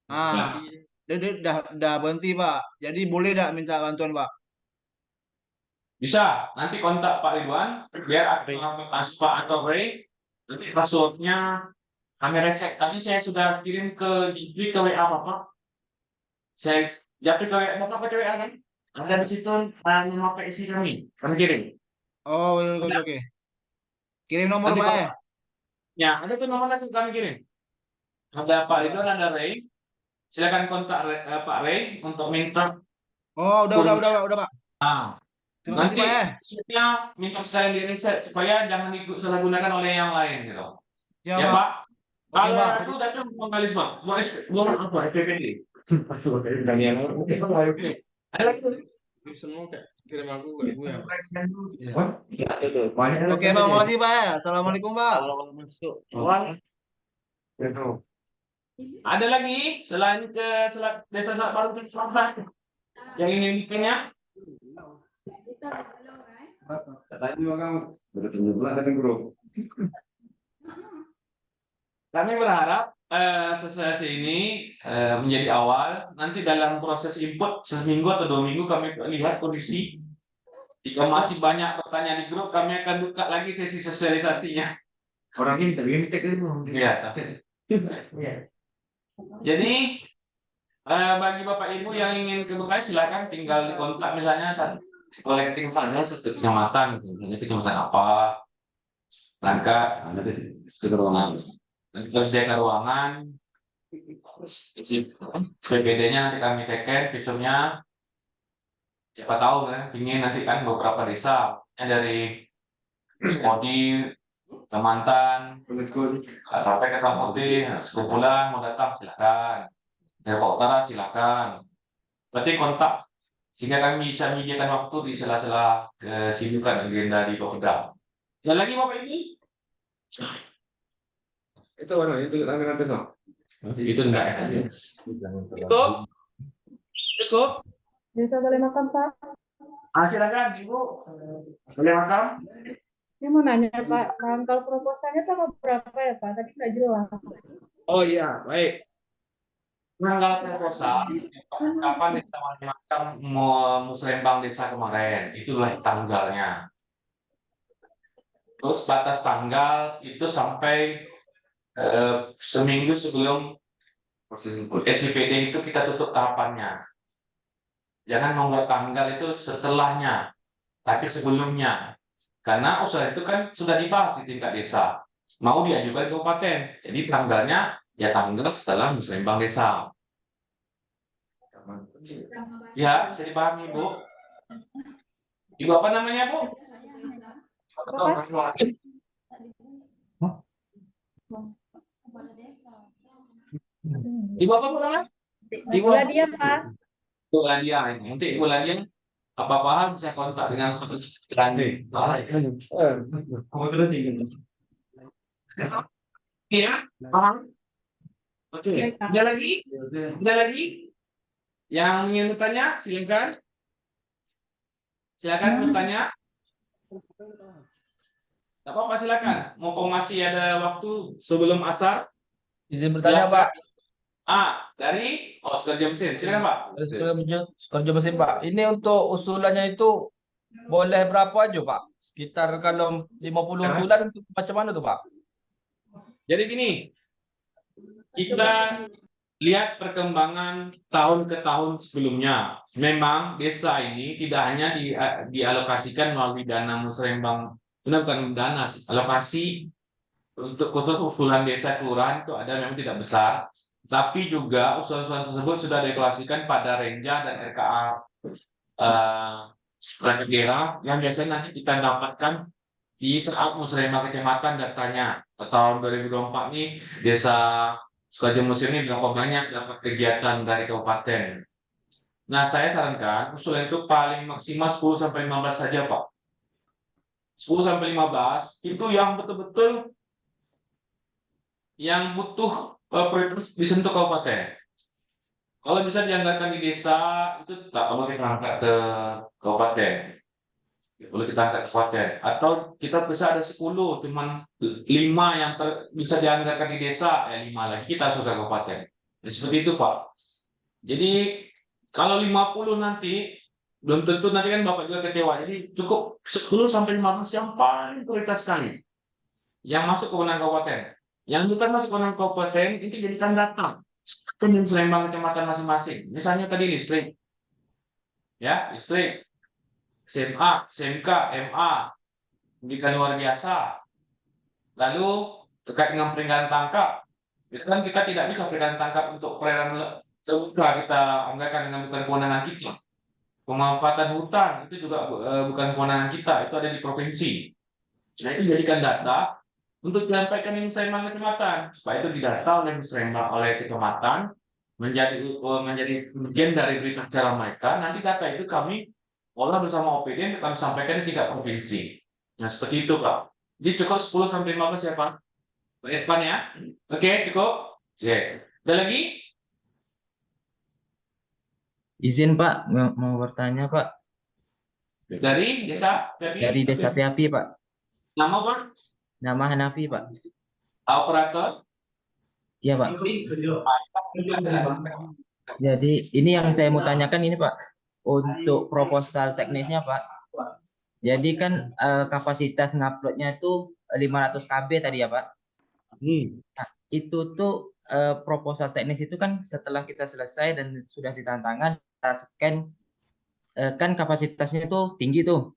Dia berhenti Pak. Jadi boleh tidak minta bantuan Pak? Bisa, nanti kontak Pak Ridwan, biar Pak atau Ray, nanti passwordnya kami reset. Tadi saya sudah kirim ke WA Bapak. Saya japri ke WA Bapak ke WA kan? Ada di situ nama PIC kami kirim. Oh, oke. Kirim nomor Pak ya? Ya, ada tuh nomor langsung kami kirim. Ada Pak Ridwan, ada Ray. Silakan kontak Pak Ray untuk minta. Oh, udah Pak. Terima Nanti kasih Pak ya. minta sekalian di reset supaya jangan salah gunakan oleh yang lain gitu. Ya, Ya Pak. Oke, Kalau Pak. aku datang kembali Pak. Buat apa SPPD? Ada lagi tuh. Semua kayak kirim aku ke ibu ya. Oke Pak, makasih Pak ya. Assalamualaikum Pak. Ada lagi selain ke desa Sak Baru Selatan yang ingin bikinnya? Katanya kamu bertemu pula dengan grup. Kami berharap sesi ini menjadi awal. Nanti dalam proses input seminggu atau 2 minggu kami lihat kondisi. Jika masih banyak pertanyaan di grup, kami akan buka lagi sesi sosialisasinya. Orang ini tadi ya. Jadi bagi Bapak Ibu yang ingin ke Bekasi silakan tinggal dikontak misalnya collecting sana satu kecamatan, misalnya kecamatan apa, rangka, nanti harus sediakan ruangan, PPD-nya nanti kami teken, visumnya, siapa tahu kan, ingin nanti kan beberapa desa dari Modi, Kemantan, sampai ke Kamputih, sekumpulan mau datang silakan, dari Pak Utara silakan. Berarti kontak sehingga kami bisa menyediakan waktu di sela-sela kesibukan agenda di Popeda. Dan lagi Bapak ini? Itu mana? Itu langganan tengah. Itu enggak ya? Cukup? Bisa boleh makan, Pak? Silakan Ibu. Boleh makan? Saya mau nanya, Pak, tanggal proposalnya tanggal berapa ya, Pak? Tadi nggak jelas. Oh iya, baik. Tanggal proposal, kapan kita mengamankan musrembang desa kemarin, itulah tanggalnya. Terus batas tanggal itu sampai seminggu sebelum SIPD itu kita tutup tahapannya. Jangan membuat tanggal itu setelahnya, tapi sebelumnya. Karena usulan itu kan sudah dibahas di tingkat desa. Mau diajukan ke kabupaten. Jadi tanggalnya ya tanggal setelah musrembang desa. Ya, bisa dipahami, Bu. Ibu apa namanya, Bu? Ibu apa Bu namanya? Ibu dia, Pak. Ibu Ladia. Nanti Ibu Ladia apa-apa hal bisa kontak dengan Rani. Iya, paham? Oke, ada lagi? Ada lagi? Yang ingin bertanya, silakan. Silakan bertanya. Tak apa-apa, silakan. Mumpung masih ada waktu sebelum asar. Izin bertanya, Pak. Dari Kerja Mesin. Silakan, Pak. Kerja mesin, Pak. Ini untuk usulannya itu boleh berapa aja, Pak? Sekitar kalau 50 usulan itu macam mana tuh, Pak? Jadi gini, kita lihat perkembangan tahun ke tahun sebelumnya. Memang desa ini tidak hanya dialokasikan melalui dana musrembang, bukan dana, alokasi untuk usulan desa kelurahan itu ada memang tidak besar, tapi juga usulan-usulan tersebut sudah dialokasikan pada Renja dan RKA perangkat daerah yang biasanya nanti kita dapatkan di saat musrembang kecamatan datanya. Tahun 2024 ini desa Sukajemus ini berapa banyak dapat kegiatan dari kabupaten. Nah, saya sarankan usulan itu paling maksimal 10 sampai 15 saja, Pak. 10 sampai 15 itu yang betul-betul yang butuh prioritas disentuh kabupaten. Kalau bisa dianggarkan di desa itu tak perlu kita angkat ke kabupaten. Boleh kita angkat ke kabupaten. Atau kita bisa ada 10, cuman 5 yang bisa dianggarkan di desa, 5 lagi kita suka kabupaten. Nah, seperti itu, Pak. Jadi kalau 50 nanti belum tentu nanti kan Bapak juga kecewa. Jadi cukup 10 sampai 15 yang paling prioritas sekali yang masuk ke kewenangan kabupaten. Yang bukan masuk ke kewenangan kabupaten itu jadikan data Selembang kecamatan masing-masing. Misalnya tadi listrik. Ya, listrik. SMA, SMK, MA, pendidikan luar biasa. Lalu terkait dengan peringatan tangkap, itu kan kita tidak bisa peringatan tangkap untuk perairan terbuka kita anggarkan dengan bukan kewenangan kita. Pemanfaatan hutan itu juga bukan kewenangan kita, itu ada di provinsi. Nah, itu jadikan data untuk disampaikan di musrembang kecamatan supaya itu didata oleh musrembang oleh kecamatan menjadi bagian dari berita acara mereka. Nanti data itu kami olah bersama OPD yang kami sampaikan di tingkat provinsi. Nah, seperti itu, Pak. Jadi cukup 10 sampai 15 ya, Pak. Pak Irfan ya. Oke, cukup. Oke. Ada lagi? Izin Pak, mau bertanya Pak. Dari desa Piapi? Dari desa Piapi Pak. Nama Pak? Nama Hanafi Pak. Operator? Iya Pak. Jadi ini yang saya mau tanyakan ini Pak. Untuk proposal teknisnya Pak. Jadi kan kapasitas nguploadnya itu 500 KB tadi ya Pak. Nah, itu tuh proposal teknis itu kan setelah kita selesai dan sudah ditantangan kita scan kan kapasitasnya itu tinggi tuh.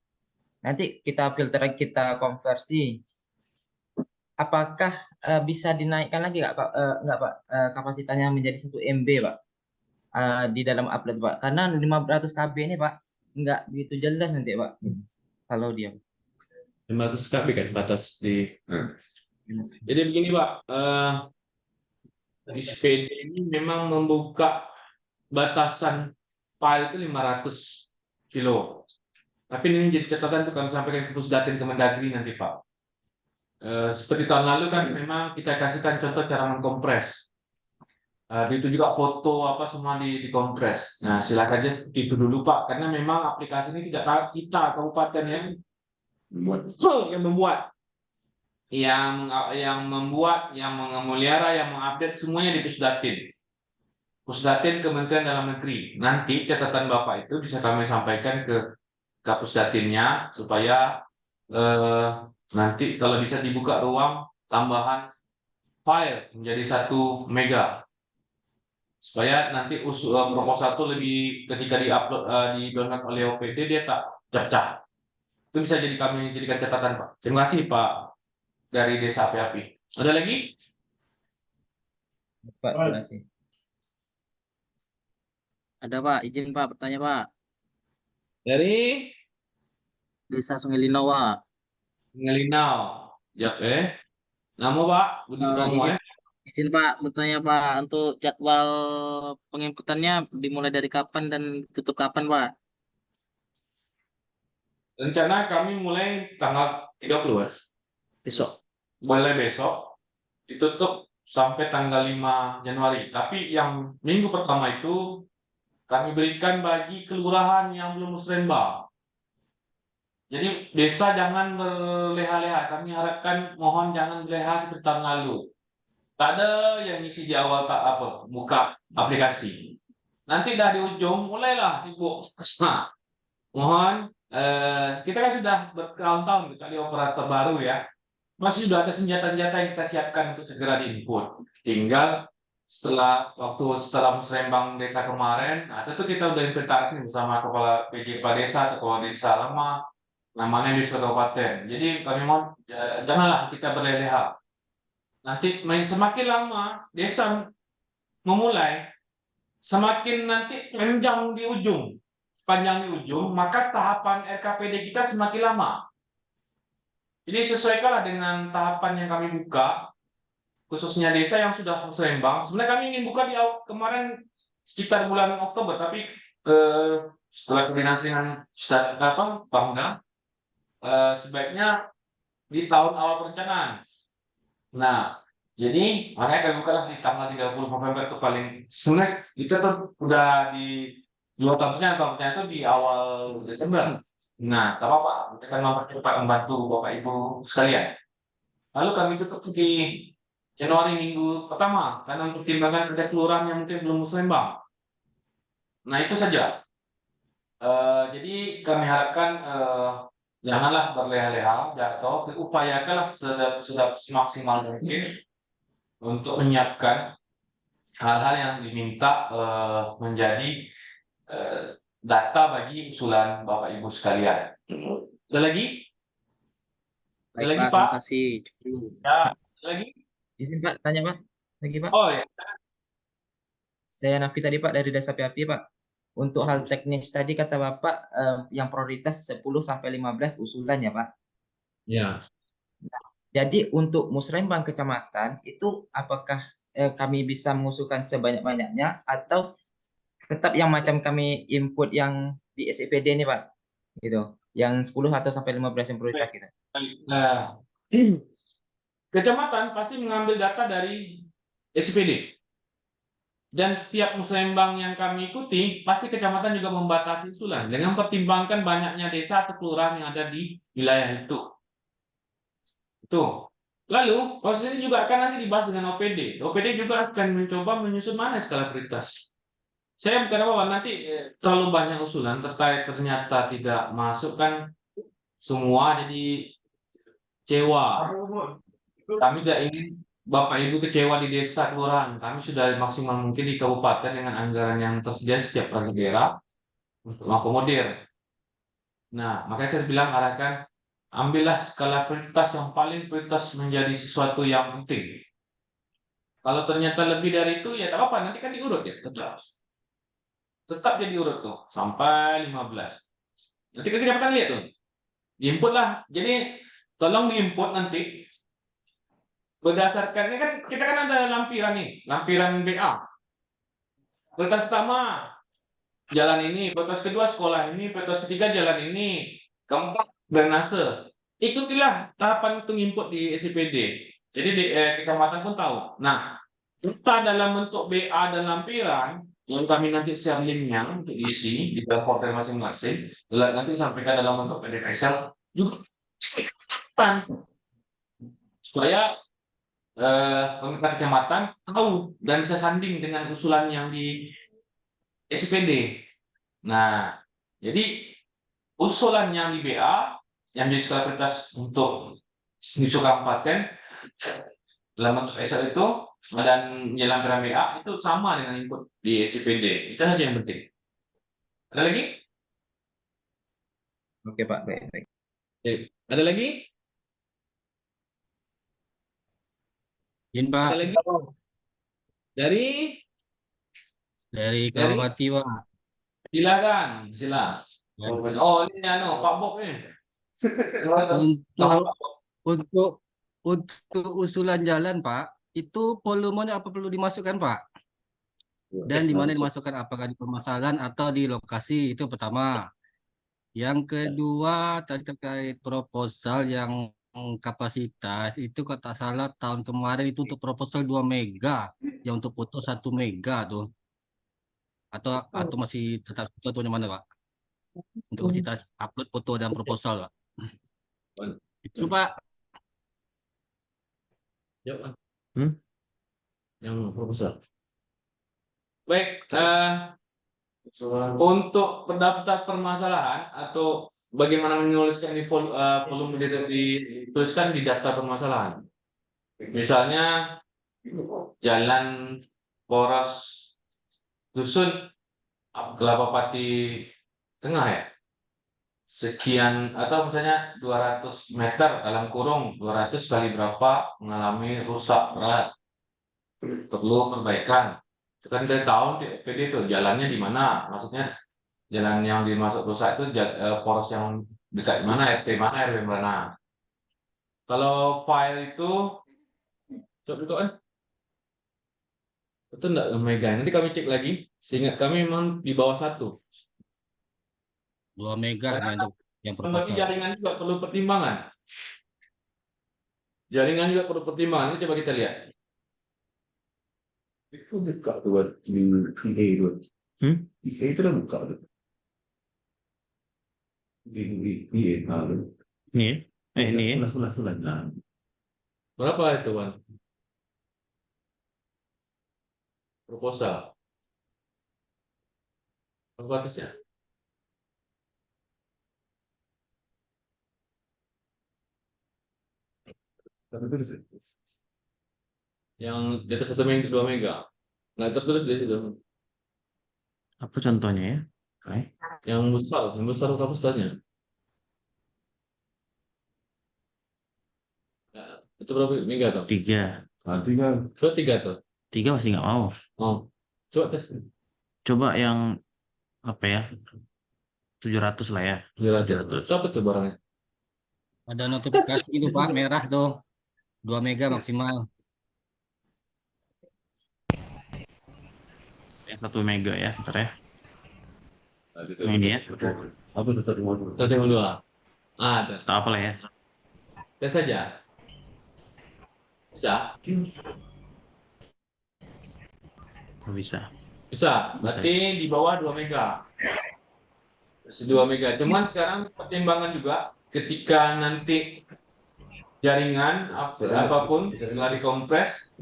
Nanti kita filter, kita konversi. Apakah bisa dinaikkan lagi nggak Pak kapasitasnya menjadi 1 MB Pak di dalam upload Pak? Karena 500 KB ini Pak nggak begitu jelas nanti Pak kalau dia 500 KB kan batas di. Jadi begini Pak, di SPD ini memang membuka batasan file itu 500 kilo. Tapi ini jadi catatan untuk kami sampaikan ke Pusdatin Kemendagri nanti Pak. Seperti tahun lalu kan memang kita kasihkan contoh cara mengkompres. Itu juga foto apa semua dikompres. Nah silakan aja seperti itu dulu Pak, karena memang aplikasi ini tidak kita kabupaten yang membuat, yang memelihara, yang mengupdate semuanya di Pusdatin. Pusdatin Kementerian Dalam Negeri. Nanti catatan Bapak itu bisa kami sampaikan ke Pusdatinnya supaya nanti kalau bisa dibuka ruang tambahan file menjadi 1 mega supaya nanti proposal itu lebih ketika diupload di download oleh OPD dia tak pecah. Itu bisa jadi kami jadikan catatan Pak. Terima kasih Pak dari Desa Api-Api. Ada lagi? Pak, terima kasih. Ada Pak, izin Pak bertanya Pak. Dari Desa Sungai Linau Pak. Ngelinau. Ya, nama Pak Budi Utomo Izin Pak bertanya Pak, untuk jadwal penginputannya dimulai dari kapan dan tutup kapan Pak? Rencana kami mulai tanggal 30 Besok. Mulai besok ditutup sampai tanggal 5 Januari. Tapi yang minggu pertama itu kami berikan bagi kelurahan yang belum musrembang. Jadi desa jangan berleha-leha. Kami harapkan mohon jangan berleha seperti tahun lalu. Tak ada yang isi di awal buka aplikasi. Nanti dah di ujung mulailah sibuk. Nah, mohon kita kan sudah bertahun-tahun kali operator baru ya. Masih sudah ada senjata-senjata yang kita siapkan untuk segera diinput. Tinggal setelah musrembang desa kemarin, tentu kita udah inventaris nih bersama kepala PJ Kepala Desa atau kepala desa lama, namanya di kabupaten. Jadi kami mohon janganlah kita berleha. Nanti semakin lama desa memulai, semakin nanti panjang di ujung, maka tahapan RKPD kita semakin lama. Jadi sesuaikanlah dengan tahapan yang kami buka, khususnya desa yang sudah musrembang. Sebenarnya kami ingin buka di kemarin sekitar bulan Oktober, tapi setelah koordinasi dengan Bangda, sebaiknya di tahun awal perencanaan. Nah, jadi makanya kami buka di tanggal 30 November itu paling sebenarnya itu tuh udah di luar tahunnya itu di awal Desember. Nah, tak apa-apa, kita akan mempercepat membantu Bapak Ibu sekalian. Lalu kami tutup di Januari minggu pertama karena untuk timbangan ada kelurahan yang mungkin belum musrembang. Nah, itu saja. Jadi kami harapkan janganlah berleha-leha, atau upayakanlah semaksimal mungkin untuk menyiapkan hal-hal yang diminta menjadi data bagi usulan Bapak Ibu sekalian. Ada lagi? Ada lagi Pak? Terima kasih. Ya, ada lagi? Izin Pak, tanya Pak. Lagi Pak. Oh ya. Saya Nafi tadi Pak dari Desa Api-Api Pak. Untuk hal teknis tadi kata Bapak yang prioritas 10 sampai 15 usulan ya Pak. Ya. Nah, jadi untuk musrembang kecamatan itu apakah kami bisa mengusulkan sebanyak-banyaknya atau tetap yang macam kami input yang di SIPD ini Pak? Gitu. Yang 10 atau sampai 15 yang prioritas gitu. Nah, kecamatan pasti mengambil data dari SIPD. Dan setiap musrembang yang kami ikuti, pasti kecamatan juga membatasi usulan dengan mempertimbangkan banyaknya desa atau kelurahan yang ada di wilayah itu. Itu. Lalu, proses ini juga akan nanti dibahas dengan OPD. OPD juga akan mencoba menyusun mana skala prioritas. Saya bukan apa nanti terlalu banyak usulan ternyata tidak masuk kan semua jadi kecewa. Kami tidak ingin Bapak Ibu kecewa di desa kelurahan. Kami sudah maksimal mungkin di kabupaten dengan anggaran yang tersedia setiap daerah untuk mengakomodir. Nah, makanya saya bilang arahkan ambillah skala prioritas yang paling prioritas menjadi sesuatu yang penting. Kalau ternyata lebih dari itu ya tak apa, nanti kan diurut ya tetap jadi urut tuh sampai 15. Nanti kecamatan lihat tuh. Diinput lah. Jadi tolong diinput nanti. Berdasarkan ini kan kita kan ada lampiran nih, lampiran BA. Prioritas pertama jalan ini, prioritas kedua sekolah ini, prioritas ketiga jalan ini, keempat drainase. Ikutilah tahapan itu input di SIPD. Jadi di kecamatan pun tahu. Nah, kita dalam bentuk BA dan lampiran yang kami nanti share linknya untuk diisi di dalam portal masing-masing, nanti sampaikan dalam bentuk PDF Excel juga supaya pemerintah kecamatan tahu dan bisa sanding dengan usulan yang di SIPD. Nah, jadi usulan yang di BA yang jadi skala prioritas untuk isu kabupaten dalam bentuk Excel itu dan jalan BA itu sama dengan input di SIPD. Itu saja yang penting. Ada lagi? Oke Pak, baik. Ada lagi? Izin Pak, Ada lagi? Dari Kawati Pak. silakan, silakan. Oh, ini Pak Bob nih. Untuk usulan jalan Pak, itu volumenya apa perlu dimasukkan Pak? Dan di mana dimasukkan, apakah di permasalahan atau di lokasi? Itu pertama. Yang kedua tadi terkait proposal yang kapasitas itu kalau tak salah tahun kemarin itu untuk proposal 2 mega, yang untuk foto 1 mega tuh. Atau masih tetap foto atau mana Pak? Untuk kapasitas upload foto dan proposal Pak. Itu Pak. Jawab. Yang proposal. Baik, untuk pendaftar permasalahan atau bagaimana menuliskan di volume dituliskan di daftar permasalahan. Misalnya jalan poros dusun Kelapa Pati Tengah ya. Sekian atau misalnya 200 meter dalam kurung 200 kali berapa mengalami rusak berat. Perlu perbaikan. Itu kan dari tahun PD itu jalannya di mana, maksudnya jalan yang dimasuk rusak itu poros yang dekat mana, RT mana, RW mana. Kalau file itu coba itu kan betul enggak mega, nanti kami cek lagi seingat kami memang di bawah 1 2 mega untuk yang Tapi proposal. jaringan juga perlu pertimbangan. Jaringan juga perlu pertimbangan. Ini coba kita lihat. Itu buka tuh di PA itu. PA itu udah buka tuh. Di PA. Ini ya? Ini ya? Sulah. Nah. Berapa itu, Wan? Proposal. Berapa atasnya? Yang di atas 1 mega 2 mega. Nggak tertulis di situ. Apa contohnya ya? Yang besar kapasitasnya. Itu berapa mega tuh? 3. Coba 3 tuh. 3 masih nggak mau. Oh, coba tes. Coba yang apa ya? 700 lah ya. 700. Itu apa tuh barangnya? Ada notifikasi itu Pak, merah tuh. 2 mega maksimal. Yang 1 mega ya, bentar ya. Ini ya. Apa tuh 1,2? 1,2. Ada. Tak apa lah ya. Tes saja. Bisa. Bisa. Bisa. Berarti di bawah 2 mega. 2 mega. Cuman sekarang pertimbangan juga ketika nanti jaringan apapun setelah dikompres,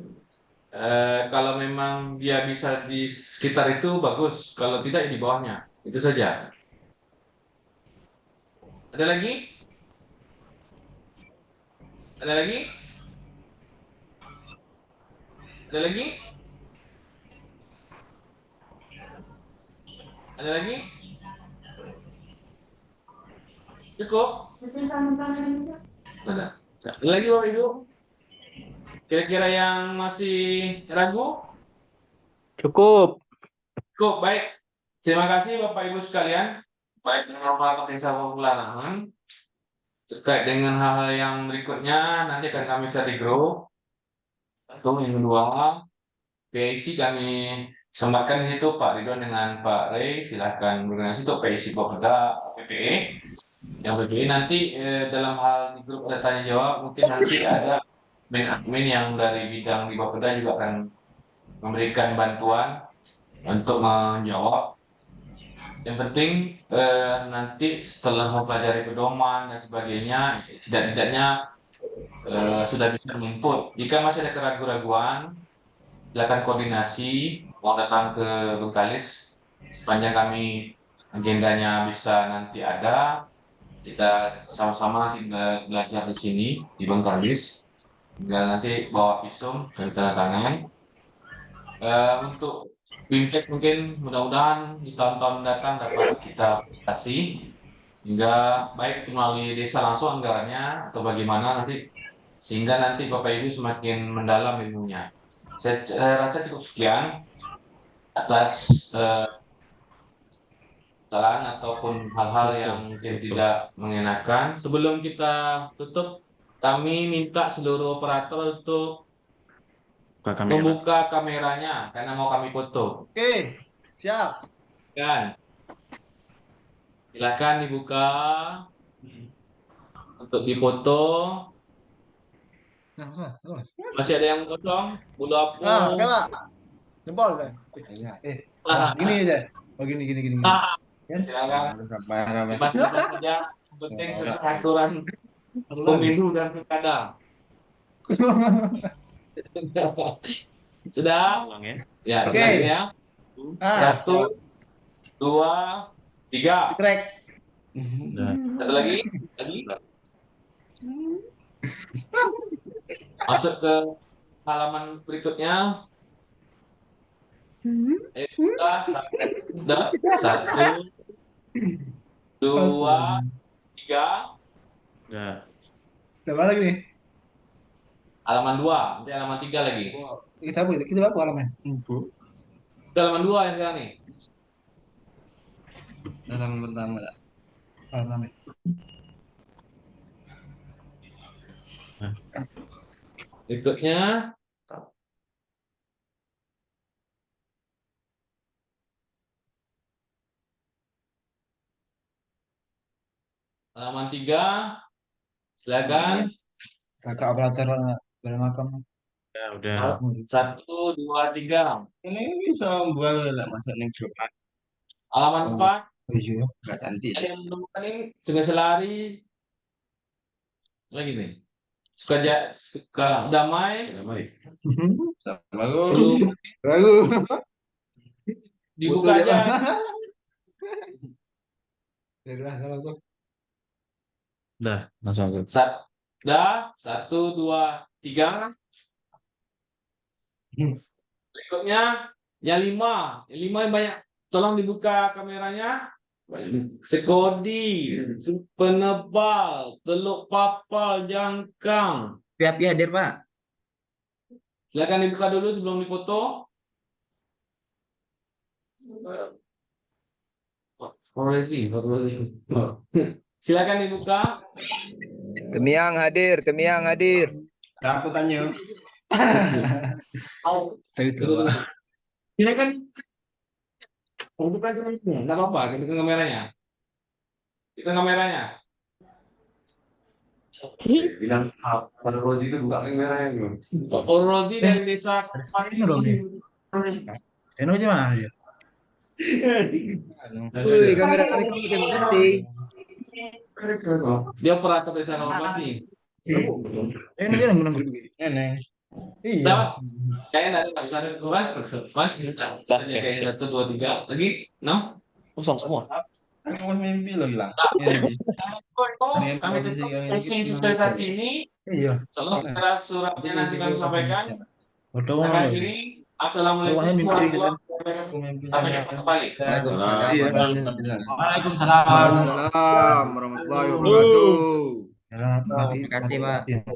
kalau memang dia bisa di sekitar itu bagus, kalau tidak ya di bawahnya. Itu saja. Ada lagi? Ada lagi? Ada lagi? Ada lagi? Cukup? Ada. Ada lagi Bapak Ibu? Kira-kira yang masih ragu? Cukup. Cukup, baik. Terima kasih Bapak Ibu sekalian. Baik dengan melakukan desa pelarangan. Terkait dengan hal-hal yang berikutnya, nanti akan kami share di grup. Itu yang kedua, PIC kami Sempatkan di situ Pak Ridwan dengan Pak Rey, silahkan berkoordinasi untuk PSI Bapeda PPE. Yang PPE nanti dalam hal di grup ada tanya jawab, mungkin nanti ada admin yang dari bidang di Bapeda juga akan memberikan bantuan untuk menjawab. Yang penting nanti setelah mempelajari pedoman dan sebagainya, tidak-tidaknya sudah bisa menginput. Jika masih ada keraguan-raguan, silakan koordinasi, mau datang ke Bengkalis, sepanjang kami agendanya bisa nanti ada, kita sama-sama nanti belajar di sini di Bengkalis. Tinggal nanti bawa visum dan tanda tangan. Untuk BIMTEK mungkin mudah-mudahan di tahun-tahun mendatang dapat kita prestasi hingga baik melalui desa langsung anggarannya atau bagaimana nanti, sehingga nanti Bapak Ibu semakin mendalam ilmunya. Saya rasa cukup sekian atas kesalahan ataupun hal-hal yang mungkin tidak mengenakan. Sebelum kita tutup, kami minta seluruh operator untuk membuka kameranya karena mau kami foto. Oke, siap. Kan? Silakan dibuka untuk difoto. Masih ada yang kosong? Bulu apung. Nah, oke Pak. Jempol kan? Gini aja. Oh gini. Silakan. Bebas saja. Penting sesuai aturan pemilu dan pilkada. Sudah? Ya, Oke. ya. 1, 2, 3. Satu lagi. Masuk ke halaman berikutnya. Kita 1, 2, 3. Udah lagi nih. Halaman 2, nanti halaman 3 lagi. Kita apa halaman? Itu halaman 2 yang sekarang nih. Halaman pertama. Halaman. Berikutnya halaman 3. Silakan. Kakak operator bermakam. Ya, udah. 1, 2, 3. Ini bisa buat lah masa ning grup. Halaman 4. Iya, Enggak cantik. Ada yang menemukan ini Sungai Selari. Lagi nih. Suka damai. Lagu. Dibuka aja. Kalau tuh. Dah, langsung aja. Dah, 1, 2, 3. Berikutnya yang 5. Yang 5 yang banyak. Tolong dibuka kameranya. Sekodi, penebal, teluk papal, jangkang. Api hadir, Pak. Silakan dibuka dulu sebelum difoto. Silakan dibuka. Temiang hadir. Aku tanya. Saya itu. Silakan. Buka kameranya, nggak apa-apa, buka kameranya. Buka kameranya. Bilang pada Rozi itu buka kameranya belum? Rozi dari desa Eno aja mana dia? Wih, kamera kami ganti. Dia operator desa Kalapati. Eno aja yang menang begini. Eneng. Iya. Kayaknya nggak bisa ada kurang. Kayaknya 1, 2, 3. Lagi, 6. Kosong semua. Aku mimpi lo hilang. Kami tutup sesi sosialisasi ini. Iya. Setelah suratnya nanti kami sampaikan. Foto Sampai sini. Assalamualaikum warahmatullahi wabarakatuh. Sampai jumpa kembali. Waalaikumsalam warahmatullahi wabarakatuh. Terima kasih, Pak.